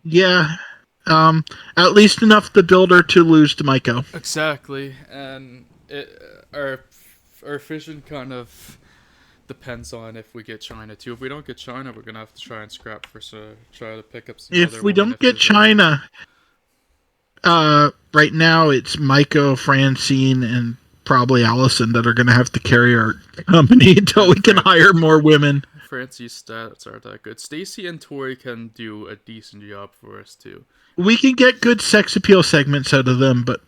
Speaker 2: Yeah. At least enough to build her to lose to Maiko.
Speaker 1: Exactly, and our vision kind of depends on if we get China too. If we don't get China, we're gonna have to try and scrap for try to pick up some.
Speaker 2: If we don't get China, right now it's Maiko, Francine, and probably Allison that are gonna have to carry our company until we can hire more women.
Speaker 1: Francie's stats aren't that good. Stacy and Tori can do a decent job for us too.
Speaker 2: We can get good sex appeal segments out of them, but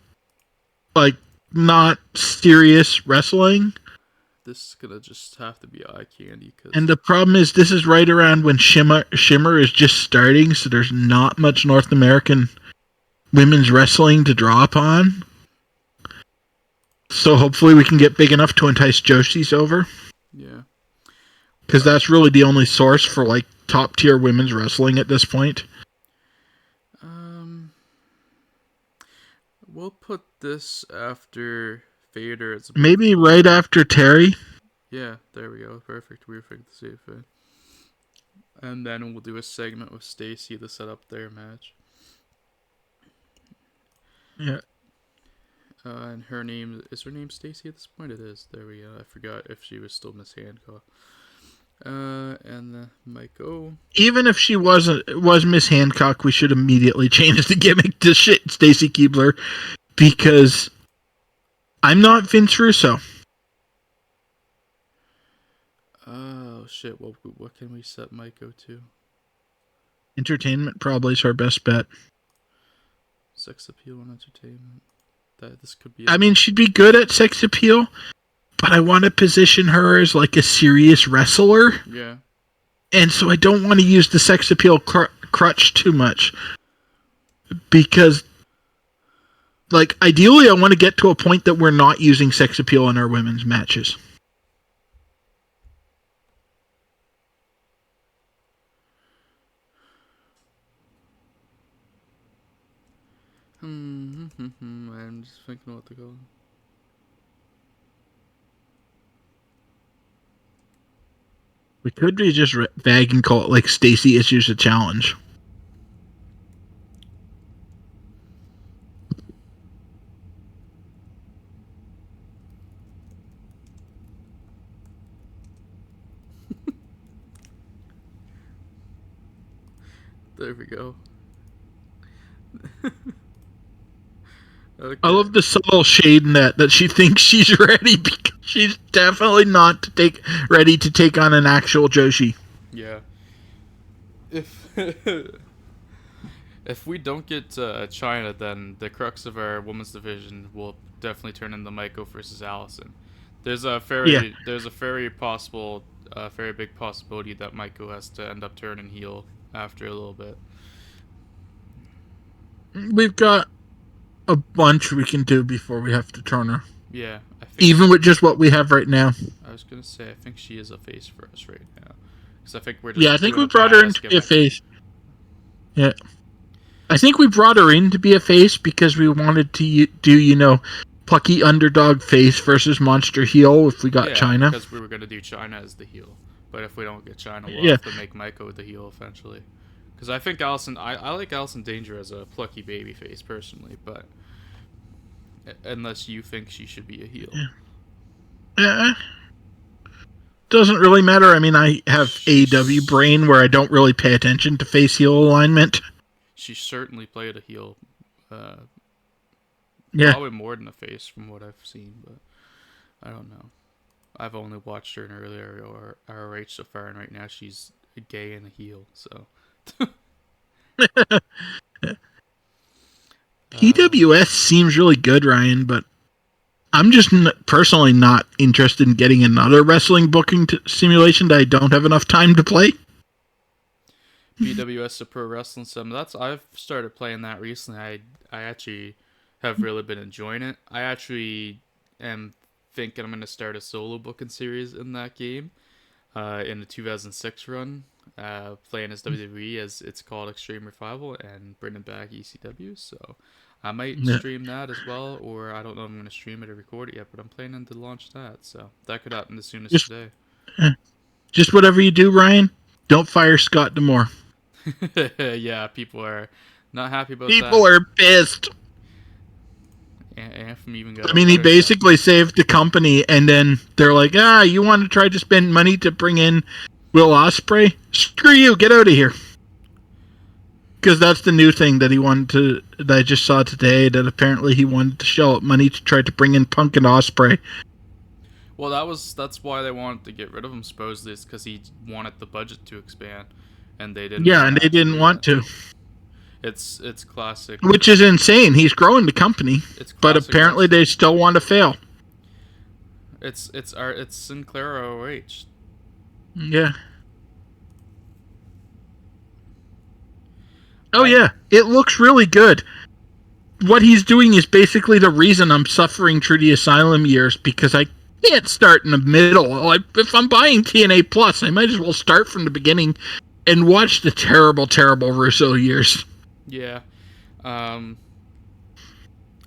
Speaker 2: like not serious wrestling.
Speaker 1: This is gonna just have to be eye candy.
Speaker 2: And the problem is, this is right around when Shimmer is just starting, so there's not much North American women's wrestling to draw upon. So hopefully we can get big enough to entice Joshi's over.
Speaker 1: Yeah.
Speaker 2: Because that's really the only source for like top tier women's wrestling at this point.
Speaker 1: We'll put this after Vader. It's a bit.
Speaker 2: Maybe right after Terry.
Speaker 1: Yeah, there we go. Perfect. We picked the safe fit. And then we'll do a segment with Stacy to set up their match.
Speaker 2: Yeah.
Speaker 1: And her name is her name Stacy at this point. It is. There we go. I forgot if she was still Miss Hancock. And the Michael.
Speaker 2: Even if she was Miss Hancock, we should immediately change the gimmick to Stacy Keibler, because I'm not Vince Russo.
Speaker 1: Oh shit! What can we set Maiko to?
Speaker 2: Entertainment probably is our best bet.
Speaker 1: Sex appeal and entertainment. This could be.
Speaker 2: I mean, she'd be good at sex appeal, but I want to position her as like a serious wrestler.
Speaker 1: Yeah.
Speaker 2: And so I don't want to use the sex appeal crutch too much, because, like, ideally I want to get to a point that we're not using sex appeal in our women's matches.
Speaker 1: I'm just thinking what to go.
Speaker 2: We could be just vague and call it like Stacy issues a challenge.
Speaker 1: There we go. Okay.
Speaker 2: I love the subtle shade in that she thinks she's ready, because she's definitely not ready to take on an actual Joshi.
Speaker 1: Yeah. If if we don't get China, then the crux of our women's division will definitely turn into Maiko versus Allison. There's a very possible, very big possibility that Maiko has to end up turning heel after a little bit.
Speaker 2: We've got a bunch we can do before we have to turn her.
Speaker 1: Yeah, I think
Speaker 2: even with just what we have right now.
Speaker 1: I was gonna say I think she is a face for us right now, because I think we're just
Speaker 2: I think we brought her in to be a face. Yeah, I think we brought her in to be a face because we wanted to do plucky underdog face versus monster heel if we got China.
Speaker 1: Because we were gonna do China as the heel, but if we don't get China, we'll have to make Maiko the heel eventually. Because I think Allison, I like Allison Danger as a plucky baby face personally, but unless you think she should be a heel.
Speaker 2: Doesn't really matter. I mean, I have AEW brain where I don't really pay attention to face heel alignment.
Speaker 1: She certainly played a heel.
Speaker 2: Yeah.
Speaker 1: Probably more than a face from what I've seen, but I don't know. I've only watched her in earlier or ROH so far, and right now she's a gay and a heel, so.
Speaker 2: PWS seems really good, Ryan, but I'm just personally not interested in getting another wrestling booking simulation that I don't have enough time to play.
Speaker 1: PWS, the Pro Wrestling Sim. I've started playing that recently. I actually have really been enjoying it. I actually am thinking I'm going to start a solo booking series in that game in the 2006 run. Playing as WWE, as it's called Extreme Revival, and bringing back ECW. So I might stream that as well, or I don't know if I'm going to stream it or record it yet, but I'm planning to launch that. So that could happen as soon as today.
Speaker 2: Just whatever you do, Ryan, don't fire Scott D'Amore.
Speaker 1: Yeah, people are not happy about
Speaker 2: People are pissed.
Speaker 1: Anthem even got.
Speaker 2: I mean, he basically saved the company, and then they're like, you want to try to spend money to bring in Will Ospreay? Screw you, get out of here. Because that's the new thing that he wanted to, that I just saw today, that apparently he wanted to shell out money to try to bring in Punk and Ospreay.
Speaker 1: Well, that's why they wanted to get rid of him, supposedly, is because he wanted the budget to expand, and they didn't.
Speaker 2: Yeah, and they didn't want to.
Speaker 1: It's classic.
Speaker 2: Which is insane. He's growing the company, but apparently they still want to fail.
Speaker 1: It's Sinclair ROH.
Speaker 2: Yeah. Oh yeah, it looks really good. What he's doing is basically the reason I'm suffering through the Asylum years, because I can't start in the middle. If I'm buying TNA Plus, I might as well start from the beginning and watch the terrible, terrible Russo years.
Speaker 1: Yeah.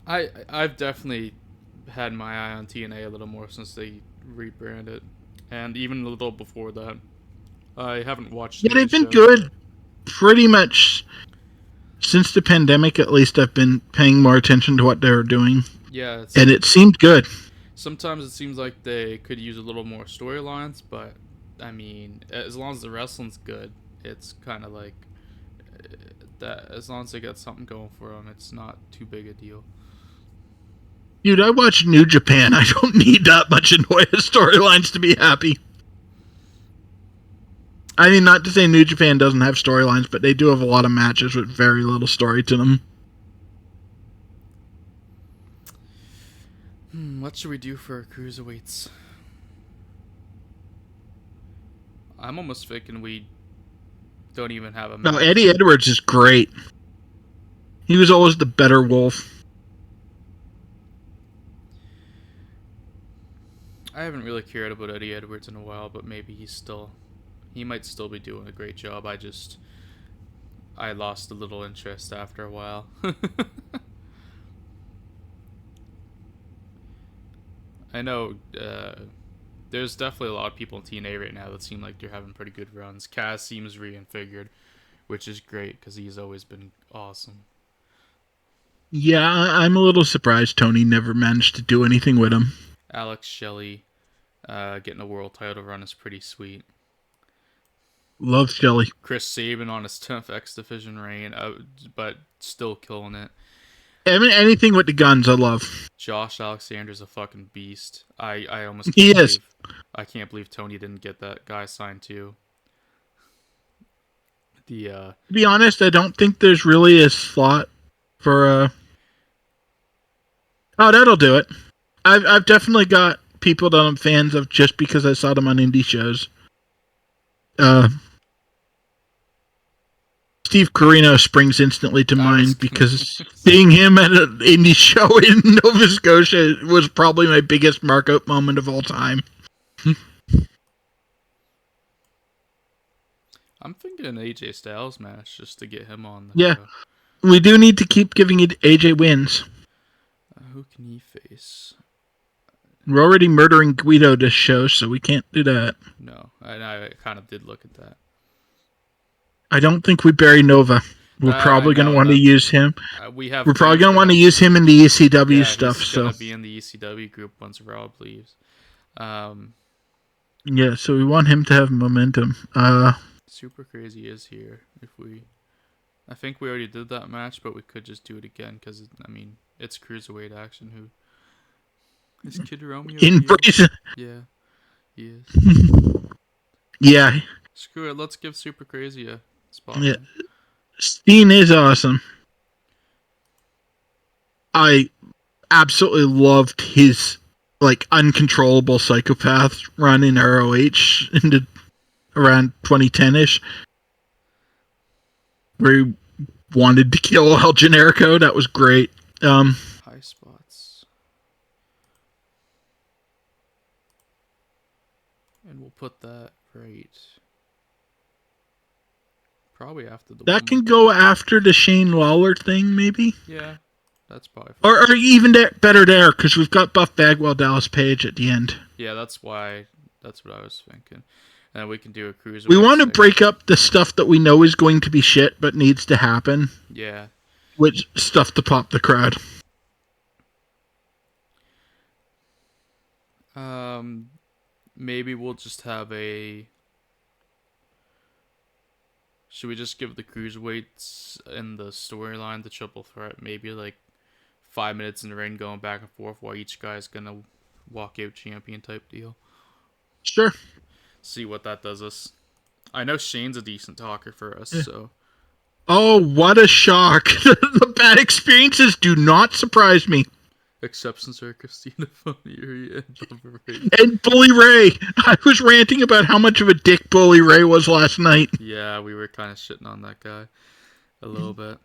Speaker 1: I've definitely had my eye on TNA a little more since they rebranded, and even a little before that. I haven't watched
Speaker 2: Yeah,
Speaker 1: any of the
Speaker 2: they've been
Speaker 1: shows, but
Speaker 2: good pretty much since the pandemic. At least I've been paying more attention to what they were doing,
Speaker 1: yeah,
Speaker 2: and it seemed good.
Speaker 1: sometimes it seems like they could use a little more storylines, but I mean, as long as the wrestling's good, it's kind of like that. As long as they got something going for them, it's not too big a deal.
Speaker 2: Dude, I watch New Japan. I don't need that much in way of storylines to be happy. I mean, not to say New Japan doesn't have storylines, but they do have a lot of matches with very little story to them.
Speaker 1: What should we do for our cruiserweights? I'm almost thinking we don't even have a
Speaker 2: No,
Speaker 1: match.
Speaker 2: Eddie Edwards is great. He was always the better wolf.
Speaker 1: I haven't really cared about Eddie Edwards in a while, but maybe he might still be doing a great job. I lost a little interest after a while. I know there's definitely a lot of people in TNA right now that seem like they're having pretty good runs. Cass seems reinfigured, which is great because he's always been awesome.
Speaker 2: Yeah, I'm a little surprised Tony never managed to do anything with him.
Speaker 1: Alex Shelley getting a world title run is pretty sweet.
Speaker 2: Love Shelly.
Speaker 1: Chris Sabin on his 10th X Division reign, but still killing it.
Speaker 2: I mean, anything with the guns, I love.
Speaker 1: Josh Alexander's a fucking beast. I almost
Speaker 2: He
Speaker 1: can't
Speaker 2: is.
Speaker 1: believe Tony didn't get that guy signed too. The
Speaker 2: To be honest, I don't think there's really a slot for. Oh, that'll do it. I've definitely got people that I'm fans of just because I saw them on indie shows. Uh, Steve Corino springs instantly to
Speaker 1: I was
Speaker 2: mind
Speaker 1: gonna
Speaker 2: because seeing him at an indie show in Nova Scotia was probably my biggest markup moment of all time.
Speaker 1: I'm thinking an AJ Styles match just to get him on the
Speaker 2: Yeah,
Speaker 1: show.
Speaker 2: we do need to keep giving it AJ wins.
Speaker 1: Who can he face?
Speaker 2: We're already murdering Guido this show, so we can't do that.
Speaker 1: No, I kind of did look at that.
Speaker 2: I don't think we bury Nova. We're
Speaker 1: I
Speaker 2: probably going to
Speaker 1: know
Speaker 2: want to
Speaker 1: that
Speaker 2: use him.
Speaker 1: we have
Speaker 2: We're probably
Speaker 1: teased
Speaker 2: going to want to
Speaker 1: that.
Speaker 2: use him in the ECW
Speaker 1: Yeah,
Speaker 2: stuff.
Speaker 1: he's
Speaker 2: So
Speaker 1: gonna be in the ECW group once Rob leaves. Um,
Speaker 2: yeah, so we want him to have momentum.
Speaker 1: Super Crazy is here. I think we already did that match, but we could just do it again because I mean it's cruiserweight action. Who is Kid Romeo
Speaker 2: in
Speaker 1: here?
Speaker 2: Brazen.
Speaker 1: Yeah, he is.
Speaker 2: Yeah,
Speaker 1: Screw it. Let's give Super Crazy a spot
Speaker 2: yeah.
Speaker 1: then.
Speaker 2: Steen is awesome. I absolutely loved his like uncontrollable psychopath run in ROH into around 2010ish, where he wanted to kill El Generico. That was great.
Speaker 1: High spots, and we'll put that right. Probably after the
Speaker 2: That
Speaker 1: woman.
Speaker 2: can go after the Shane Lawler thing, maybe,
Speaker 1: Yeah, that's probably fine.
Speaker 2: or even better there because we've got Buff Bagwell, Dallas Page at the end.
Speaker 1: Yeah, that's why. That's what I was thinking. And we can do a
Speaker 2: We
Speaker 1: cruiserweight
Speaker 2: want to
Speaker 1: segment.
Speaker 2: break up the stuff that we know is going to be shit but needs to happen,
Speaker 1: Yeah.
Speaker 2: with stuff to pop the crowd.
Speaker 1: Um, maybe we'll just have a. Should we just give the cruiserweights and the storyline the triple threat? Maybe like 5 minutes in the ring going back and forth while each guy's gonna walk out champion type deal.
Speaker 2: Sure.
Speaker 1: See what that does us. I know Shane's a decent talker for us,
Speaker 2: Yeah.
Speaker 1: so
Speaker 2: Oh, what a shock. The bad experiences do not surprise me.
Speaker 1: exceptions are Christina Funnier and Bubba Ray.
Speaker 2: And Bully Ray. I was ranting about how much of a dick Bully Ray was last night.
Speaker 1: Yeah, we were kind of shitting on that guy a little bit.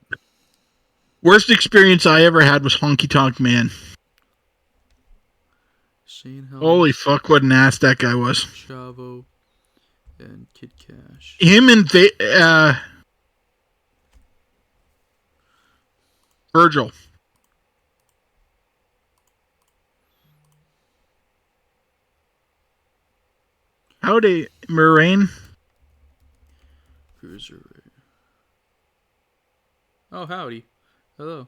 Speaker 2: Worst experience I ever had was Honky Tonk Man.
Speaker 1: Shane Helms,
Speaker 2: Holy fuck, what an ass that guy was.
Speaker 1: Chavo, and Kid Cash.
Speaker 2: Him and Virgil. Howdy, Moraine.
Speaker 1: Cruiserweight. Oh, howdy. Hello.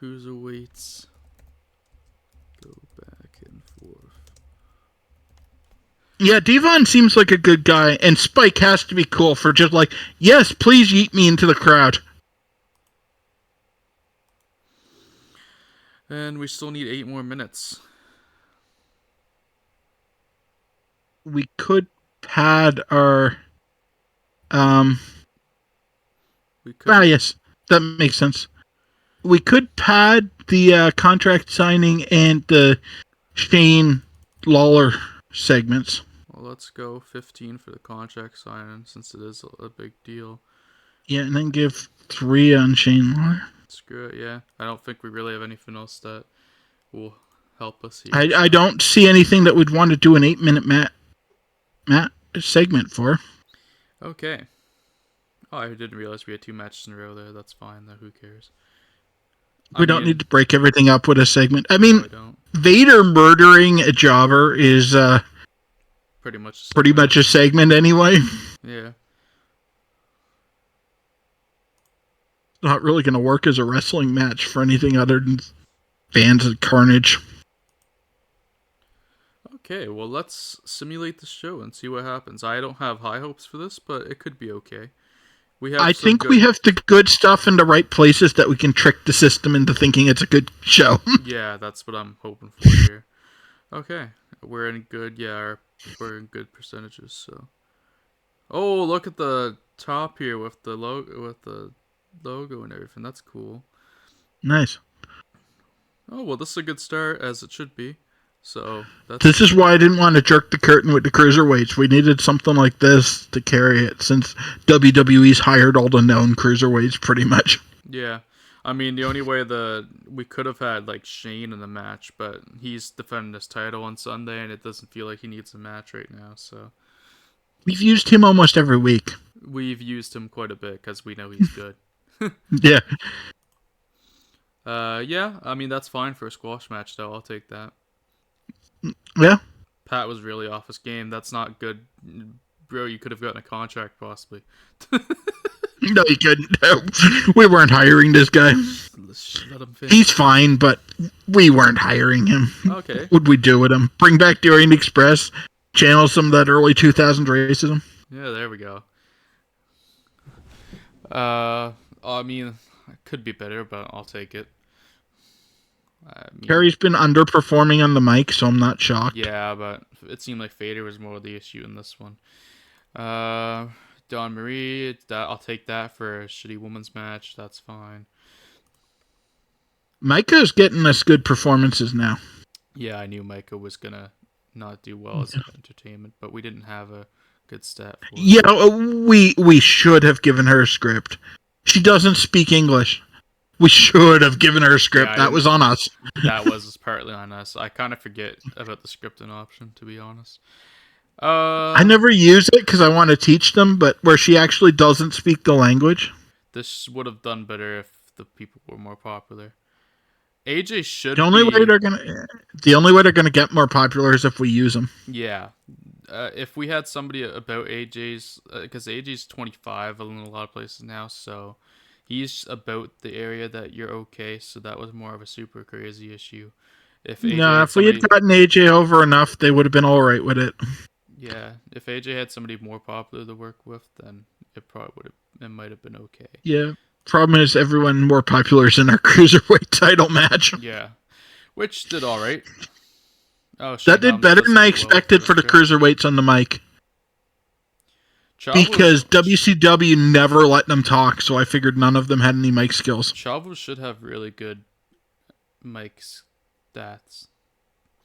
Speaker 1: Cruiserweights. Go back and forth.
Speaker 2: Yeah, Devon seems like a good guy, and Spike has to be cool for just like, yes, please yeet me into the crowd.
Speaker 1: And we still need 8 more minutes.
Speaker 2: We could pad our
Speaker 1: We could.
Speaker 2: yes, that makes sense. We could pad the contract signing and the Shane Lawler segments.
Speaker 1: Well, let's go 15 for the contract signing since it is a big deal.
Speaker 2: Yeah, and then give 3 on Shane Lawler.
Speaker 1: Screw it, yeah. I don't think we really have anything else that will help us here.
Speaker 2: I don't see anything that would want to do an 8-minute Matt segment for.
Speaker 1: Okay. Oh, I didn't realize we had 2 matches in a row there. That's fine, though. Who cares?
Speaker 2: We don't need to break everything up with a segment. I mean,
Speaker 1: no,
Speaker 2: Vader murdering a jobber is
Speaker 1: pretty much
Speaker 2: a segment anyway.
Speaker 1: Yeah.
Speaker 2: Not really going to work as a wrestling match for anything other than fans of Carnage.
Speaker 1: Okay, well, let's simulate the show and see what happens. I don't have high hopes for this, but it could be okay.
Speaker 2: I think we have the good stuff in the right places that we can trick the system into thinking it's a good show.
Speaker 1: Yeah, that's what I'm hoping for here. Okay, we're in good. Yeah, we're in good percentages. So, oh, look at the top here with the logo and everything. That's cool.
Speaker 2: Nice.
Speaker 1: Oh well, this is a good start, as it should be. So
Speaker 2: this is why I didn't want to jerk the curtain with the cruiserweights. We needed something like this to carry it, since WWE's hired all the known cruiserweights pretty much.
Speaker 1: Yeah, I mean the only way we could have had like Shane in the match, but he's defending his title on Sunday, and it doesn't feel like he needs a match right now. So
Speaker 2: we've used him almost every week.
Speaker 1: We've used him quite a bit because we know he's good.
Speaker 2: Yeah.
Speaker 1: Yeah. I mean that's fine for a squash match, though. I'll take that.
Speaker 2: Yeah.
Speaker 1: Pat was really off his game. That's not good. Bro, you could have gotten a contract, possibly.
Speaker 2: No, you couldn't. No. We weren't hiring this guy.
Speaker 1: Let him finish.
Speaker 2: He's fine, but we weren't hiring him.
Speaker 1: Okay.
Speaker 2: What would we do with him? Bring back the Orient Express? Channel some of that early 2000s racism?
Speaker 1: Yeah, there we go. I mean, it could be better, but I'll take it.
Speaker 2: Perry's been underperforming on the mic, so I'm not shocked.
Speaker 1: Yeah, but it seemed like Vader was more the issue in this one. Dawn Marie, I'll take that for a shitty women's match. That's fine.
Speaker 2: Micah's getting us good performances now.
Speaker 1: Yeah, I knew Micah was gonna not do well as an entertainment, but we didn't have a good stat for it.
Speaker 2: Yeah, we should have given her a script. She doesn't speak English. We should have given her a script. That was on us.
Speaker 1: That was partly on us. I kind of forget about the scripting option, to be honest.
Speaker 2: I never use it because I want to teach them, but where she actually doesn't speak the language.
Speaker 1: This would have done better if the people were more popular. AJ should
Speaker 2: The only way they're gonna get more popular is if we use them.
Speaker 1: Yeah. If we had somebody about AJ's, because AJ's 25 in a lot of places now, so he's about the area that you're okay, so that was more of a super crazy issue. If we had gotten
Speaker 2: AJ over enough, they would have been all right with it.
Speaker 1: Yeah, if AJ had somebody more popular to work with, then it might have been okay.
Speaker 2: Yeah, problem is everyone more popular is in our cruiserweight title match.
Speaker 1: Yeah, which did all right. Oh,
Speaker 2: that did better than I expected for the cruiserweights on the mic. Because WCW never let them talk, so I figured none of them had any mic skills.
Speaker 1: Chavo should have really good mic stats.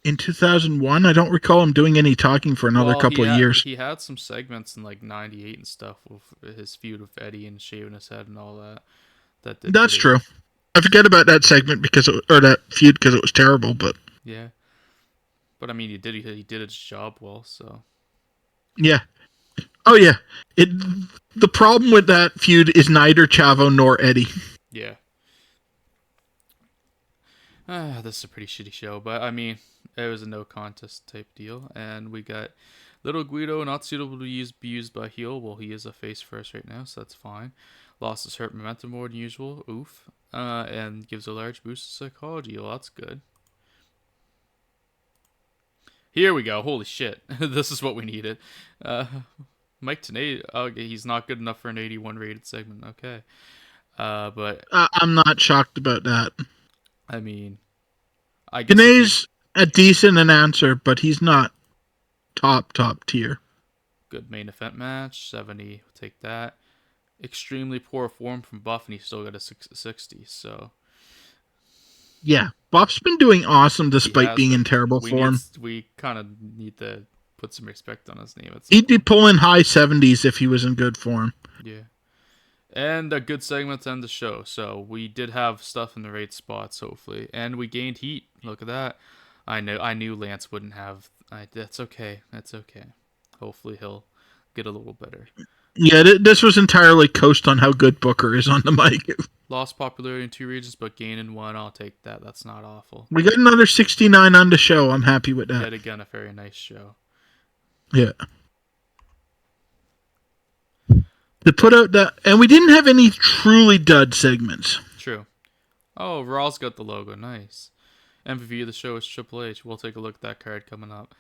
Speaker 2: In 2001, I don't recall him doing any talking for another couple of years.
Speaker 1: He had some segments in like 98 and stuff with his feud with Eddie and shaving his head and all that.
Speaker 2: That's true. I forget about that segment that feud because it was terrible, but
Speaker 1: yeah. But I mean, he did his job well, so
Speaker 2: yeah. Oh yeah. The problem with that feud is neither Chavo nor Eddie.
Speaker 1: Yeah. This is a pretty shitty show, but I mean, it was a no contest type deal, and we got Little Guido not suitable to be used by heel. Well, he is a face first right now, so that's fine. Lost his hurt momentum more than usual. Oof. And gives a large boost to psychology. Well, that's good. Here we go. Holy shit. This is what we needed. Uh, Mike Tenay, okay, he's not good enough for an 81 rated segment. Okay. But,
Speaker 2: I'm not shocked about that.
Speaker 1: I mean, I guess if you.
Speaker 2: Janae's a decent announcer, but he's not top tier.
Speaker 1: Good main event match. 70. We'll take that. Extremely poor form from Buff, and he still got a 60. So.
Speaker 2: Yeah, Buff's been doing awesome
Speaker 1: He
Speaker 2: despite
Speaker 1: has
Speaker 2: being in
Speaker 1: been.
Speaker 2: terrible form.
Speaker 1: We kind of need to put some respect on his name at some
Speaker 2: He'd be
Speaker 1: point.
Speaker 2: pulling high 70s if he was in good form.
Speaker 1: Yeah. And a good segment to end the show. So we did have stuff in the right spots, hopefully, and we gained heat. Look at that. I knew Lance wouldn't have. That's okay. That's okay. Hopefully he'll get a little better.
Speaker 2: Yeah, this was entirely coast on how good Booker is on the mic.
Speaker 1: Lost popularity in 2 regions, but gained in 1. I'll take that. That's not awful.
Speaker 2: We got another 69 on the show. I'm happy with that.
Speaker 1: Yet again, a very nice show.
Speaker 2: Yeah. To put out that, and we didn't have any truly dud segments.
Speaker 1: True. Oh, Raw's got the logo. Nice. MVP of the show is Triple H. We'll take a look at that card coming up.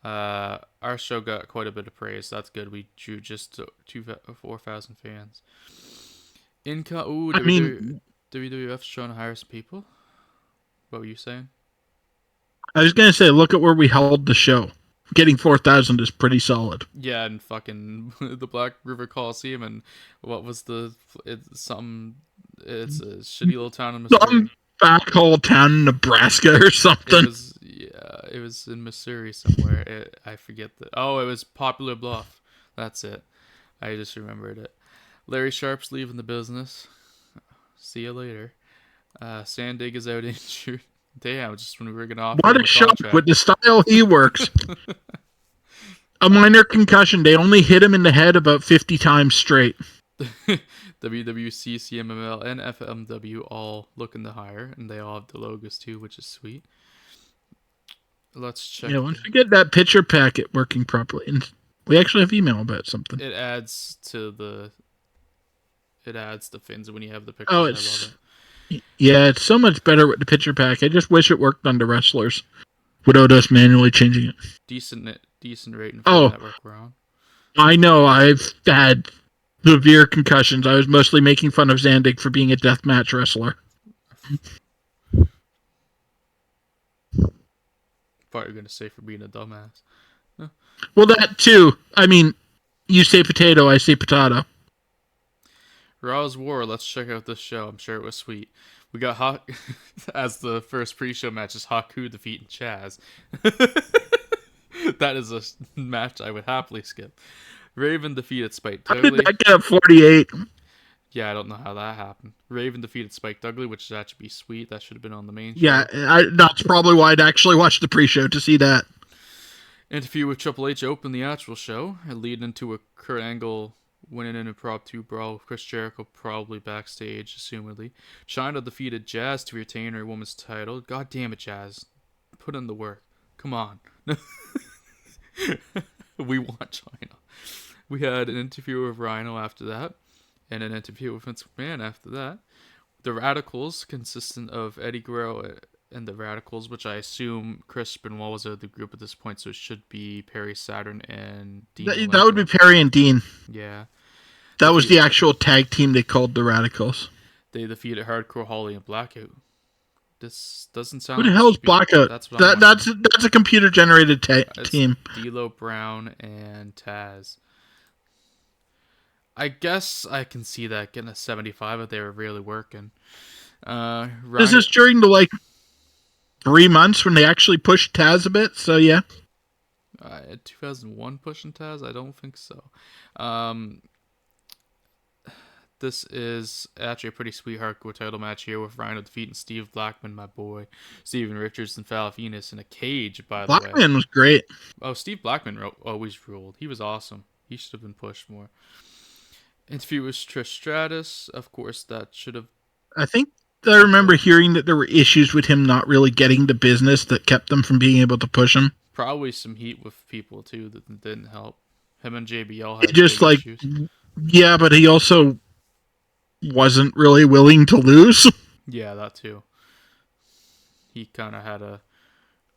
Speaker 1: Our show got quite a bit of praise. That's good. We drew just 4,000 fans. Ooh,
Speaker 2: I mean,
Speaker 1: WWF's trying to hire some people. What were you saying?
Speaker 2: I was going to say, look at where we held the show. Getting 4,000 is pretty solid.
Speaker 1: Yeah, and fucking the Black River Coliseum, and what was it's a shitty little town in Missouri.
Speaker 2: Some back hole town in Nebraska or something.
Speaker 1: It was in Missouri somewhere. I forget it was Poplar Bluff. That's it. I just remembered it. Larry Sharp's leaving the business. See you later. Sandig is out injured. Damn, just when we were gonna offer
Speaker 2: What
Speaker 1: him
Speaker 2: a
Speaker 1: a
Speaker 2: shock
Speaker 1: contract.
Speaker 2: with the style he works. A minor concussion. They only hit him in the head about 50 times straight.
Speaker 1: WWC, CMML, and FMW all looking to hire, and they all have the logos too, which is sweet. Let's check.
Speaker 2: Yeah, once we get that picture packet working properly, and we actually have email about something.
Speaker 1: It adds the fins when you have the pictures.
Speaker 2: Oh,
Speaker 1: I love it.
Speaker 2: Yeah, it's so much better with the picture pack. I just wish it worked on the wrestlers without us manually changing it.
Speaker 1: Decent rating for the network we're on.
Speaker 2: I know, I've had severe concussions. I was mostly making fun of Zandig for being a deathmatch wrestler.
Speaker 1: Thought you were gonna say for being a dumbass. Huh.
Speaker 2: Well, that too. I mean, you say potato, I say potato.
Speaker 1: Raw's War. Let's check out this show. I'm sure it was sweet. We got Hawk as the first pre-show match is Haku defeating Chaz. That is a match I would happily skip. Raven defeated Spike
Speaker 2: How did
Speaker 1: Dudley.
Speaker 2: that get up 48?
Speaker 1: Yeah, I don't know how that happened. Raven defeated Spike Dudley, which should actually be sweet. That should have been on the main show.
Speaker 2: Yeah, that's probably why I'd actually watch the pre-show to see that.
Speaker 1: Interview with Triple H opened the actual show, leading into a Kurt Angle winning an Improv 2 brawl with Chris Jericho probably backstage, assumedly. Chyna defeated Jazz to retain her women's title. God damn it, Jazz. Put in the work. Come on. We want Chyna. We had an interview with Rhino after that, and an interview with Vince McMahon after that. The Radicals, consistent of Eddie Guerrero and the Radicals, which I assume Chris Benoit was out of the group at this point, so it should be Perry Saturn and Dean.
Speaker 2: That would be Perry and Dean.
Speaker 1: Yeah.
Speaker 2: That was the actual tag team they called the Radicals.
Speaker 1: They defeated Hardcore Holly and Blackout. This doesn't sound.
Speaker 2: Who the hell is Blackout? That's a computer generated team.
Speaker 1: D'Lo Brown and Taz. I guess I can see that getting a 75 if they were really working.
Speaker 2: This is during the 3 months when they actually pushed Taz a bit, so yeah.
Speaker 1: 2001 pushing Taz? I don't think so. This is actually a pretty sweet hardcore title match here with Rhino defeating Steve Blackman, my boy. Steven Richards and Val Venus in a cage, by the way.
Speaker 2: Blackman was great.
Speaker 1: Oh, Steve Blackman always ruled. He was awesome. He should have been pushed more. Interview with Trish Stratus. Of course, that should have...
Speaker 2: I think I remember hearing that there were issues with him not really getting the business that kept them from being able to push him.
Speaker 1: Probably some heat with people too that didn't help. Him and JBL
Speaker 2: It
Speaker 1: had
Speaker 2: just
Speaker 1: big
Speaker 2: like,
Speaker 1: issues.
Speaker 2: yeah, but he also wasn't really willing to lose.
Speaker 1: Yeah, that too. He kind of had a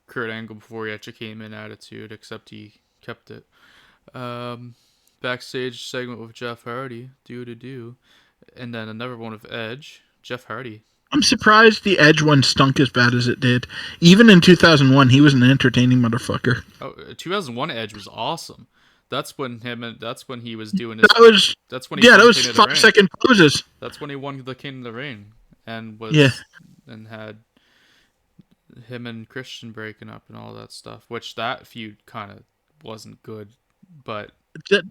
Speaker 1: Kurt Angle before he actually came in attitude, except he kept it. Um, Backstage segment with Jeff Hardy, do, and then another one with Edge. Jeff Hardy.
Speaker 2: I'm surprised the Edge one stunk as bad as it did. Even in 2001, he was an entertaining motherfucker.
Speaker 1: Oh, 2001 Edge was awesome. That's when that's when he was doing his.
Speaker 2: That was,
Speaker 1: That's when he
Speaker 2: yeah, that
Speaker 1: won
Speaker 2: was
Speaker 1: King of the
Speaker 2: five
Speaker 1: Ring.
Speaker 2: second poses.
Speaker 1: That's when he won the King of the Ring, and
Speaker 2: Yeah.
Speaker 1: had him and Christian breaking up and all that stuff. Which that feud kind of wasn't good, but
Speaker 2: That,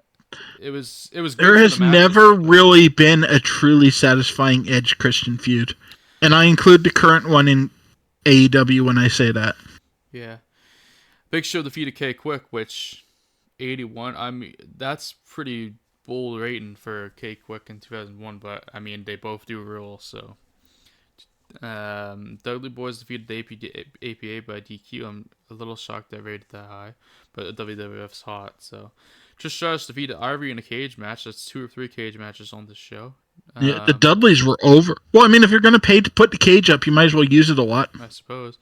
Speaker 1: it was good
Speaker 2: there
Speaker 1: for the
Speaker 2: has
Speaker 1: matches.
Speaker 2: never really been a truly satisfying Edge Christian feud. And I include the current one in AEW when I say that.
Speaker 1: Yeah, Big Show defeated K Quick, which 81. I mean, that's pretty bold rating for K Quick in 2001. But I mean, they both do rule. So, Dudley Boys defeated the APA by DQ. I'm a little shocked they rated that high, but the WWF's hot. So, Trish Stratus defeated Ivory in a cage match. That's 2 or 3 cage matches on this show.
Speaker 2: Yeah, the Dudleys were over. Well, I mean, if you're going to pay to put the cage up, you might as well use it a lot.
Speaker 1: I suppose.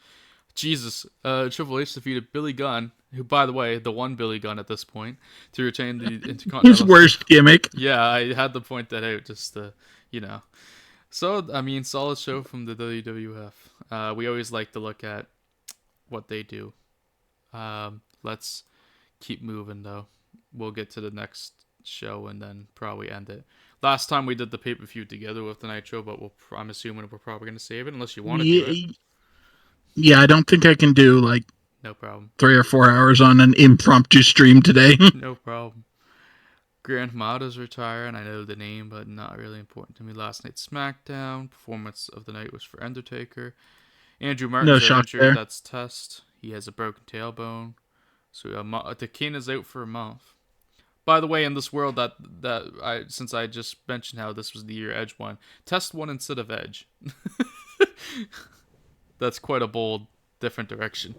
Speaker 1: Jesus, Triple H defeated Billy Gunn, who, by the way, the one Billy Gunn at this point, to retain the
Speaker 2: His
Speaker 1: Intercontinental.
Speaker 2: worst gimmick.
Speaker 1: Yeah, I had to point that out just to, you know. So, I mean, solid show from the WWF. We always like to look at what they do. Let's keep moving, though. We'll get to the next show and then probably end it. Last time we did the pay-per-view together with the Nitro, but I'm assuming we're probably going to save it unless you want to do it.
Speaker 2: Yeah, I don't think I can do like
Speaker 1: No problem.
Speaker 2: 3 or 4 hours on an impromptu stream today.
Speaker 1: No problem. Grand Mata's retiring. I know the name, but not really important to me. Last night's SmackDown. Performance of the night was for Undertaker. Andrew Martin's
Speaker 2: shock
Speaker 1: injured.
Speaker 2: there.
Speaker 1: That's Test. He has a broken tailbone. So the King is out for a month. By the way, in this world since I just mentioned how this was the year Edge won, Test won instead of Edge. That's quite a bold, different direction.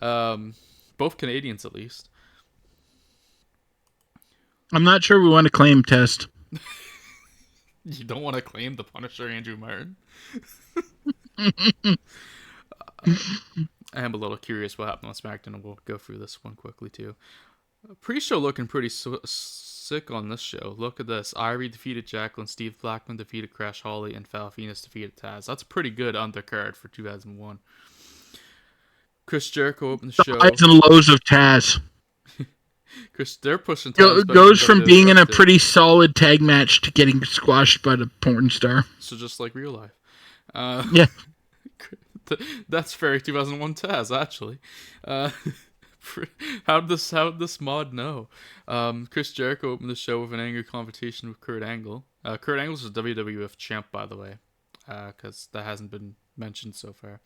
Speaker 1: Both Canadians, at least.
Speaker 2: I'm not sure we want to claim Test.
Speaker 1: You don't want to claim the Punisher, Andrew Martin? I am a little curious what happened on SmackDown, and we'll go through this one quickly, too. Pre-show looking pretty sick on this show. Look at this. Ivory defeated Jacqueline, Steve Blackman defeated Crash Holly, and Val Venus defeated Taz. That's a pretty good undercard for 2001. Chris Jericho opened the show.
Speaker 2: Highs and lows of Taz.
Speaker 1: Chris, they're pushing Taz.
Speaker 2: Goes from being in a
Speaker 1: did.
Speaker 2: pretty solid tag match to getting squashed by the porn star.
Speaker 1: So just like real life.
Speaker 2: Yeah.
Speaker 1: That's very 2001 Taz, actually. How'd this mod know? Chris Jericho opened the show with an angry confrontation with Kurt Angle. Kurt Angle's a WWF champ, by the way, because that hasn't been mentioned so far.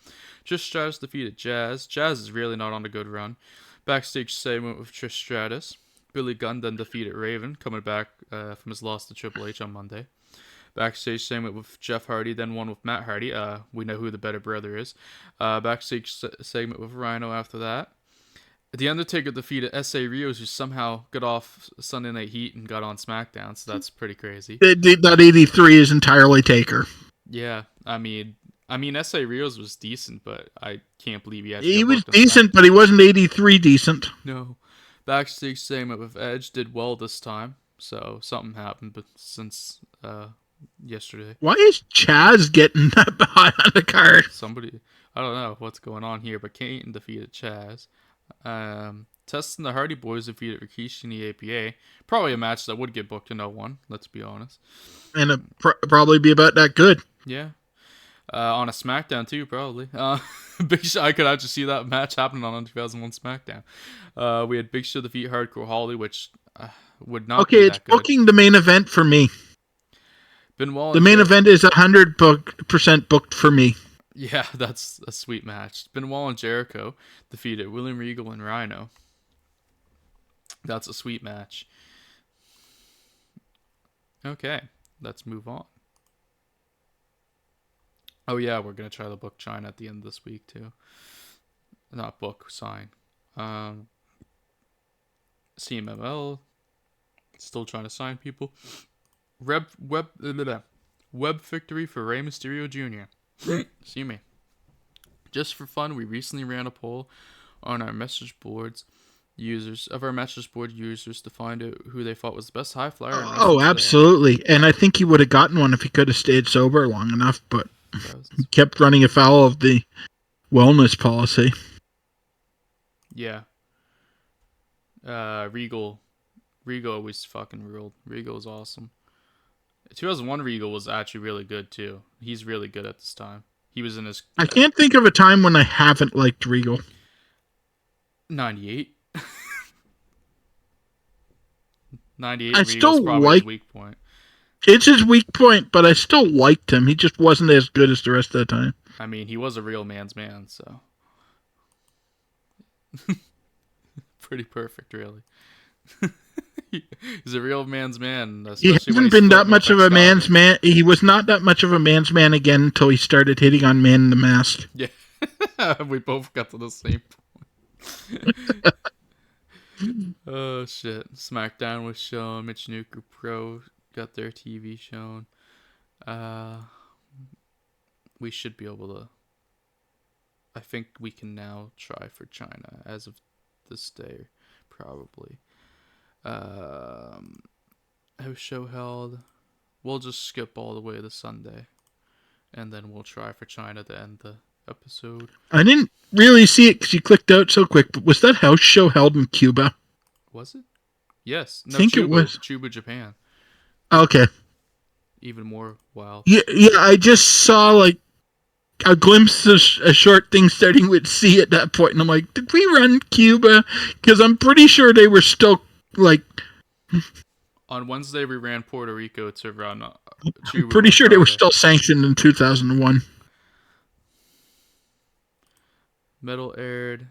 Speaker 1: Trish Stratus defeated Jazz. Jazz is really not on a good run. Backstage segment with Trish Stratus. Billy Gunn then defeated Raven, coming back from his loss to Triple H on Monday. Backstage segment with Jeff Hardy, then one with Matt Hardy. We know who the better brother is. Backstage segment with Rhino after that. The Undertaker defeated S.A. Rios, who somehow got off Sunday Night Heat and got on SmackDown, so that's pretty crazy.
Speaker 2: That 83 is entirely Taker.
Speaker 1: Yeah, I mean S.A. Rios was decent, but I can't believe he actually
Speaker 2: He
Speaker 1: got
Speaker 2: was
Speaker 1: booked on
Speaker 2: decent, but he wasn't 83 decent.
Speaker 1: No. Backstage segment with Edge did well this time, so something happened but since yesterday.
Speaker 2: Why is Chaz getting that high on the card?
Speaker 1: Somebody, I don't know what's going on here, but Kane defeated Chaz. Test and the Hardy Boys defeated Rikishi and the APA. Probably a match that would get booked to no one, let's be honest.
Speaker 2: And it'd probably be about that good.
Speaker 1: Yeah. On a SmackDown too, probably. Big Show, I could actually see that match happening on a 2001 SmackDown. We had Big Show defeat Hardcore Holly, which would not be that good.
Speaker 2: Okay, it's booking the main event for me.
Speaker 1: Benoit
Speaker 2: the main event is 100% booked for me.
Speaker 1: Yeah, that's a sweet match. Benoit and Jericho defeated William Regal and Rhino. That's a sweet match. Okay, let's move on. Oh yeah, we're gonna try to book China at the end of this week too. Not book, sign. Um, CMML still trying to sign people. Web victory for Rey Mysterio Jr. See me. Just for fun, we recently ran a poll on our message boards users to find out who they thought was the best high flyer in wrestling
Speaker 2: Oh,
Speaker 1: today.
Speaker 2: absolutely. And I think he would have gotten one if he could have stayed sober long enough, but he
Speaker 1: Thousands.
Speaker 2: kept running afoul of the wellness policy.
Speaker 1: Yeah. Regal. Regal always fucking ruled. Regal was awesome. 2001 Regal was actually really good too. He's really good at this time. He was in his
Speaker 2: I can't think of a time when I haven't liked Regal.
Speaker 1: 98. 98
Speaker 2: I
Speaker 1: Regal's
Speaker 2: still
Speaker 1: probably his
Speaker 2: like
Speaker 1: weak point.
Speaker 2: it's his weak point, but I still liked him. He just wasn't as good as the rest of the time.
Speaker 1: I mean, he was a real man's man, so pretty perfect, really. He's a real man's man,
Speaker 2: He
Speaker 1: especially when
Speaker 2: hasn't
Speaker 1: he's
Speaker 2: been that
Speaker 1: flirting with
Speaker 2: much of a man's
Speaker 1: Excalibur.
Speaker 2: man. He was not that much of a man's man again until he started hitting on Man in the Mask.
Speaker 1: Yeah, we both got to the same. Oh shit! SmackDown was shown. Mitch Nuker Pro got their TV shown. Uh, we should be able to. I think we can now try for China as of this day, probably. Um, house show held. We'll just skip all the way to Sunday, and then we'll try for China to end the episode.
Speaker 2: I didn't really see it because you clicked out so quick, but was that house show held in Cuba?
Speaker 1: Was it? Yes.
Speaker 2: I
Speaker 1: No,
Speaker 2: think it
Speaker 1: Chubu.
Speaker 2: was.
Speaker 1: Chubu, Japan.
Speaker 2: Okay.
Speaker 1: Even more wild.
Speaker 2: Yeah, yeah. I just saw like a glimpse of a short thing starting with C at that point, and I'm like, did we run Cuba? Because I'm pretty sure they were still like,
Speaker 1: On Wednesday, we ran Puerto Rico to run
Speaker 2: I'm
Speaker 1: Chubu
Speaker 2: pretty
Speaker 1: on
Speaker 2: sure they were
Speaker 1: Friday.
Speaker 2: still sanctioned in 2001.
Speaker 1: Metal aired.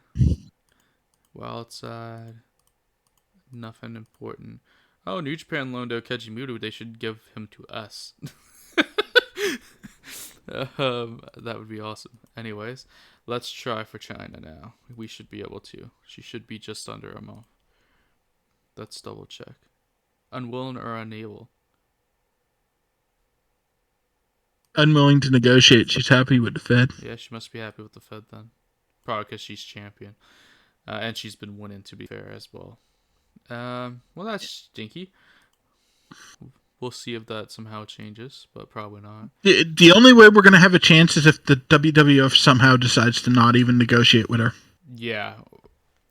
Speaker 1: Wild side. Nothing important. Oh, New Japan loaned out Kejimuto. They should give him to us. That would be awesome. Anyways, let's try for China now. We should be able to. She should be just under a month. Let's double check. Unwilling or unable?
Speaker 2: Unwilling to negotiate. She's happy with the Fed.
Speaker 1: Yeah, she must be happy with the Fed then. Probably because she's champion. And she's been winning, to be fair, as well. Well, that's stinky. We'll see if that somehow changes, but probably not.
Speaker 2: The only way we're going to have a chance is if the WWF somehow decides to not even negotiate with her.
Speaker 1: Yeah.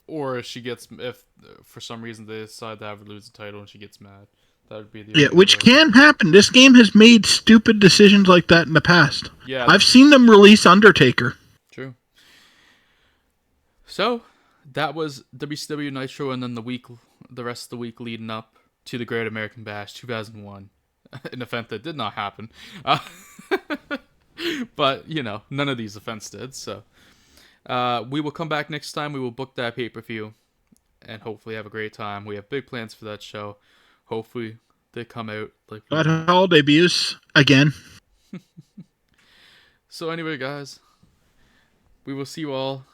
Speaker 1: Or if for some reason they decide to have her lose the title and she gets mad. That would be the
Speaker 2: Yeah,
Speaker 1: only
Speaker 2: which
Speaker 1: other way.
Speaker 2: can happen. This game has made stupid decisions like that in the past.
Speaker 1: Yeah,
Speaker 2: I've seen them release Undertaker.
Speaker 1: true. So, that was WCW Nitro, and then the rest of the week leading up to the Great American Bash 2001, an event that did not happen. But, none of these events did, so. We will come back next time. We will book that pay-per-view and hopefully have a great time. We have big plans for that show. Hopefully they come out like we
Speaker 2: But
Speaker 1: want.
Speaker 2: all debuts again.
Speaker 1: So anyway, guys, we will see you all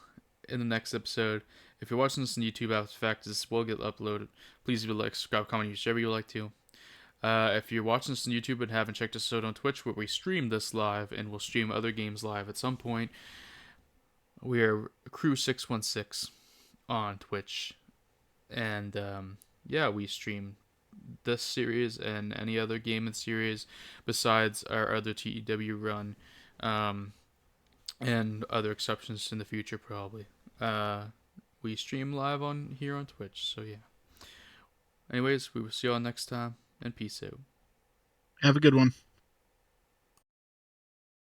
Speaker 1: in the next episode. If you're watching this on YouTube after the fact, this will get uploaded. Please do like, subscribe, comment, use whatever you like to. If you're watching this on YouTube and haven't checked us out on Twitch, where we stream this live and we'll stream other games live at some point, we are Crew616 on Twitch. And we stream this series and any other game in series besides our other TEW run, and other exceptions in the future probably. We stream live on here on Twitch, so yeah. Anyways, we will see y'all next time, and peace out.
Speaker 2: Have a good one.